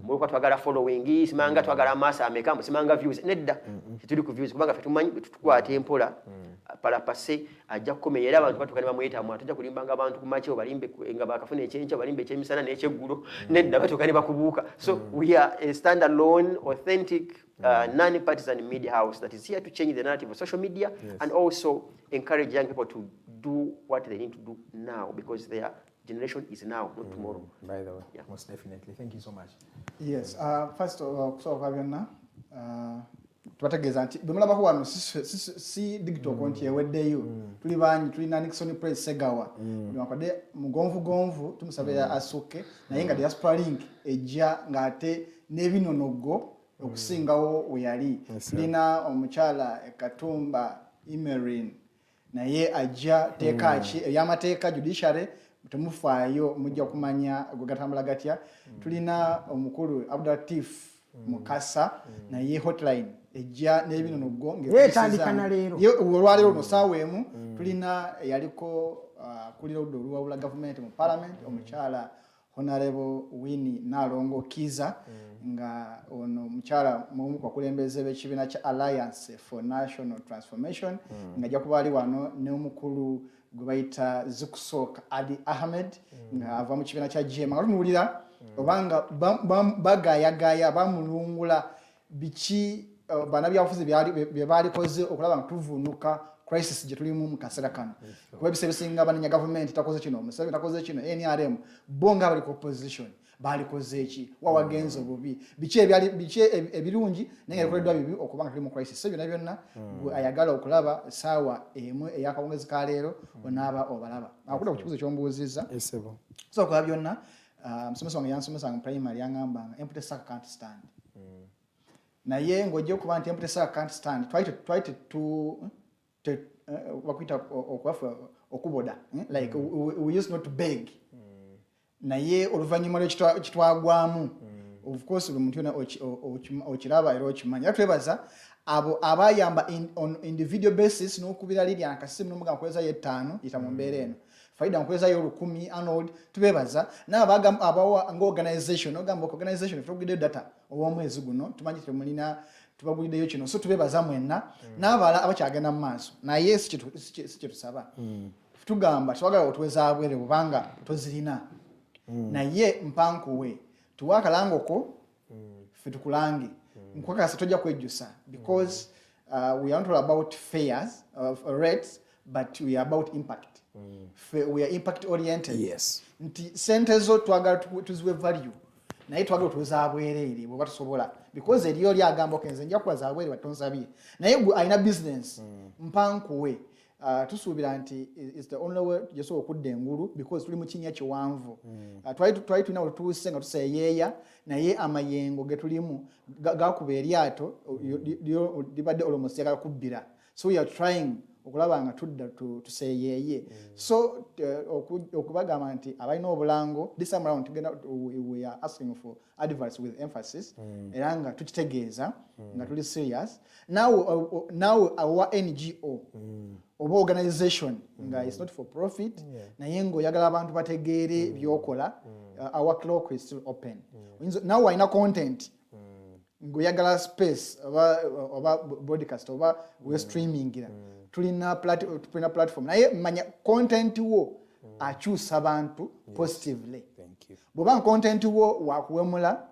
muloko twagala following simanga twagala masa amekambo simanga views nedda tuli ku views kubanga fetumanyi tukwata empola pala passe ajja kukomera abantu batukani bamuyita mu atujja kulimbanga abantu ku macho balimbe nga bakafuna ekyencha balimbe ekyemisana n'ekyeggulo nedda batukani bakubuuka. So we are a standalone authentic non-partisan media house that is here to change the narrative of social media and also encourage young people to do what they need to do now because their generation is now, not tomorrow. By the way, most definitely. Thank you so much. Yes. First of all, twategeeza nti bwemulabako wano si Digitalk nti eweddeyo tuli banyi tulina Nixon Press Segawa wakade mugonvu tumusabe asuke naye nga diaspora link ejja ngate nebinonogo okusingawo oyali tulina omukyala Katumba Emerine naye ajja tekachi yamateeka judiciary temufaayo mujja kumanya gogatambula gatya tulina omukulu Abdulatif Mukasa naye hotline ejja n'ebinonogo ng'etandikana leero olwaleero no saweemu tulina yaliko kulira oddo olwawula government mu parliament omukyala Honorable Winnie Nalongo Kiza nga ono mukyala mumu kwa kulembeze b'ekibiina kya Alliance for National Transformation nga ajja kuba ali wano n'omukulu gwe bayita Zukusooka Ali Ahmed nga ava mu kibiina kya GM nga tumuwulira obanga bagayagaya bamulungula biki bannabyabufuzi bye balikoze okulaba nga tuvunuka crisis gye tulimu mu kaseera kano kuba ebisebisinga banenya gavumenti takoze kino Museveni takoze kino NRM bonga bali ku opposition balikoze eki wawagenza obubi biki ebirungi naye ebikoleddwa bibi okubanga tuli mu crisis so byonna ayagala okulaba saawa emu eyakawungezi ka leero onaaba obalaba akuda ku kibuzo ky'ombuuzizza so kwa byonna musomesa wange yansomesa mu primary yangamba empty sack can't stand naye ng'ojja okuba nti empty sack can't stand try to wakuita okuboda like we used not to beg naye oluvanyuma lw'ekitwagwamu of course buli muntu yona okiraba era okimanya twebaza abo abayamba on individual basis n'okubira Lydia Nakasimu n'omuga nkweza y'ettaano yita mu mbeera eno faida nkweza y'olukumi Arnold tubebaza n'abagamba abawa ng'organization ogamba organization tugidde data obw'omwezi guno tumanyi temulina tubaguliddeyo kino so tubebaza mwenna n'abala abakyagenda mu maaso naye si kye tusaba tugamba twagala otuweza abwere bubanga tozirina naye mpankuwe tuwakalangoko ffe tukulange nkwakasa tojja kwejjusa because we are not all about fares rates but we are about impact we are impact oriented. Yes. Nti sente zo twagala tuziwe value naye twagala tuweza bwereere bwe batusobola because eriyo lyagamba okenze nja kubaza bwereere batonsabye naye gwe alina business mpankuwe tusuubira nti is the only way tugesobola okudda engulu because tuli mu kinnya kiwanvu twali tulina wetutuuse nga tuseeyeeya naye amayengo ge tulimu gakuba eryato libadde almost yagala kubbira so we are trying okulaba nga tudda tuseeyeeye so okubagamba nti abalina obulango this time around we are asking for advice with emphasis era nga tukitegeeza nga tuli serious now our NGO oba organization nga is not for profit naye ng'oyagala abantu bategeere byokola our clock is still open now walina content ng'oyagala space oba broadcast oba we streamingira tulina platform naye manya content wo akyusa abantu positively bw'oba content wo wakuwemula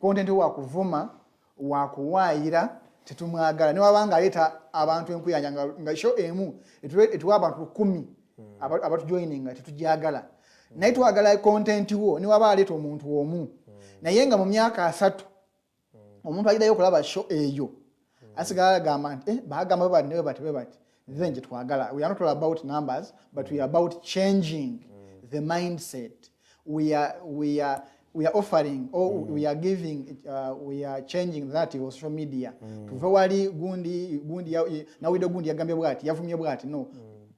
content wo wakuvuma wakuwaayira tetumwagala ne wabanga aleeta abantu enkuyanja nga show emu etuwa abantu 10 abatujoininga tetujagala naye twagala content wo ne waba aleeta omuntu omu naye nga mu myaka 3 omuntu agidayo okulaba show eyo asigala agamba nti bagamba bwe bati then twagala we are not all about numbers but we are about changing the mindset we are offering or we are giving we are changing that of social media tuve wali gundi nawide gundi yagambye bwati yavumye bwati no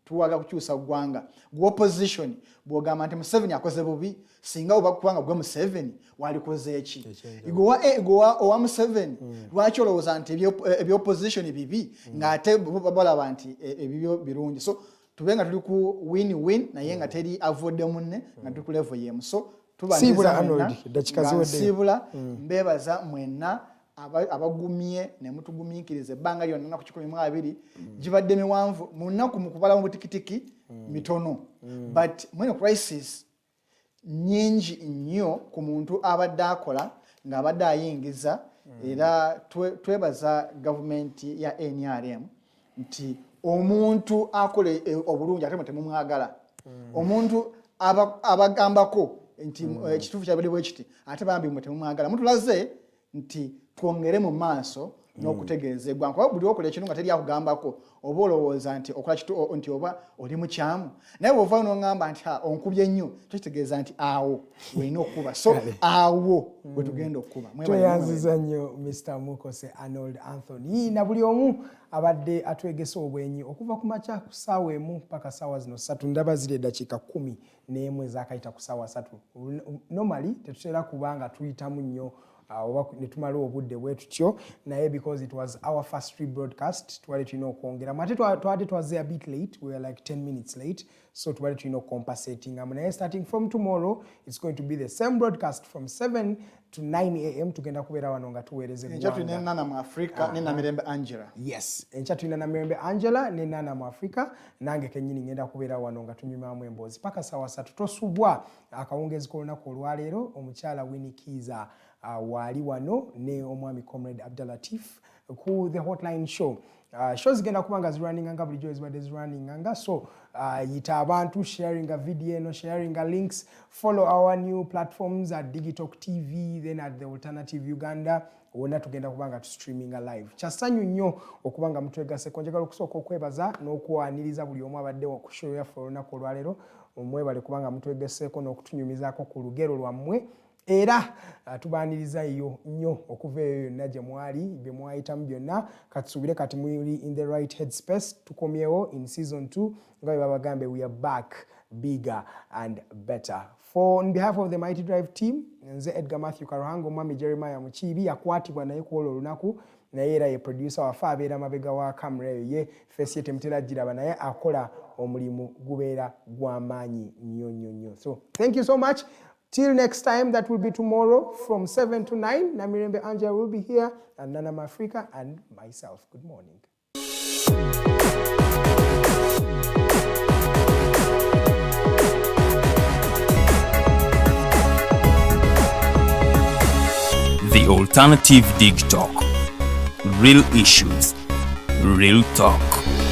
tuwaga kukyusa gwanga gwo opposition bwogamba nti Museveni akoze bubi singa oba kubanga gwe Museveni walikoze eki igwa owa Museveni lwaki olowooza nti ebyo opposition bibi ng'ate balaba nti ebibyo birungi so tubenga tuli ku win naye nga teri avoid munne nga tuli ku level yemu so sibula mbebaza mwenna abagumye ne mutugumiikirize ebbanga lyonna ku 12 gibadde miwanvu mu nnaku mu kubala mu butikitiki mitono but when a crisis nyingi nnyo ku muntu abadde akola ng'abadde ayingiza era twebaza gavumenti ya NRM nti omuntu akole obulungi ate temumwagala omuntu abagambako nti ekituufu kyabadde bwe kiti ate bambi mwe temumwagala mutulaze nti twongere mu maaso n'okutegeezebwa nkuba buli okola ekintu nga teri akugambako oba olowooza nti okola kitu nti oba oli mukyamu naye bw'ovaayo n'oŋŋamba nti onkubye nnyo tukitegeeza nti awo welina okukuba so awo bwe tugenda okukuba tweyanziza nnyo Mr. Mukose Arnold Anthony na buli omu abadde atwegesa obwenyi okuva ku makya ku ssaawa emu paka ssaawa zino 3 ndaba ziri eddakiika 10 n'emu ezakayita ku ssaawa 3 normally tetutera kubanga tuyitamu nnyo oba netumala obudde bwe tutyo naye because it was our first rebroadcast twali tulina okwongera ate twali twaze a bit late we were like 10 minutes late so twali tulina ocompensating naye starting from tomorrow it's going to be the same broadcast from 7 to 9 am tugenda kubeera wano nga tuweereze enkya tulina Nana mu Africa ne Namirembe Angela yes enkya tulina Namirembe Angela ne Nana mu Africa nange kennyini ngenda kubeera wano nga tunyumamu emboozi paka ssaawa 3 tosubwa akawungeezi k'olunaku olwaleero omukyala Winnie Kiza wali wano ne omwami Comrade Abdulatif ku the hotline show show zigenda kuba nga zirunninga bulijjo ezibadde zirunninga so yita abantu sharing a video sharing a links follow our new platforms at Digitalk TV then at the Alternative Uganda wonna tugenda kuba nga streaming live kyasanyu nnyo okuba nga mutwegaseko njagala okusooka okwebaza n'okwaniriza buli omu abadde ku show yaffe olunaku olwaleero omwebale kuba nga mutwegaseko n'okutunyumizaako ku lugero lwammwe era tubaniriza iyo nnyo okuva eyo yonna gye mwali bye mwayitamu byonna katusuubire kati muli in the right headspace tukomyewo in season 2 nga bwe babagambe we are back bigger and better on behalf of the Mighty Drive team nze Edgar Matthew Karuhango mwami Jeremiah Mukiibi yakwatibwa naye ku olwo olunaku naye era ye producer wafe abeera mabega wa camera eyo ye face ye temutera giraba naye akola omulimu gubeera gw'amaanyi nnyo so thank you so much. Till next time, that will be tomorrow from 7 to 9. Namirembe Angela will be here, and Nana Africa, and myself. Good morning. Alternative Digitalk. Real issues, real talk.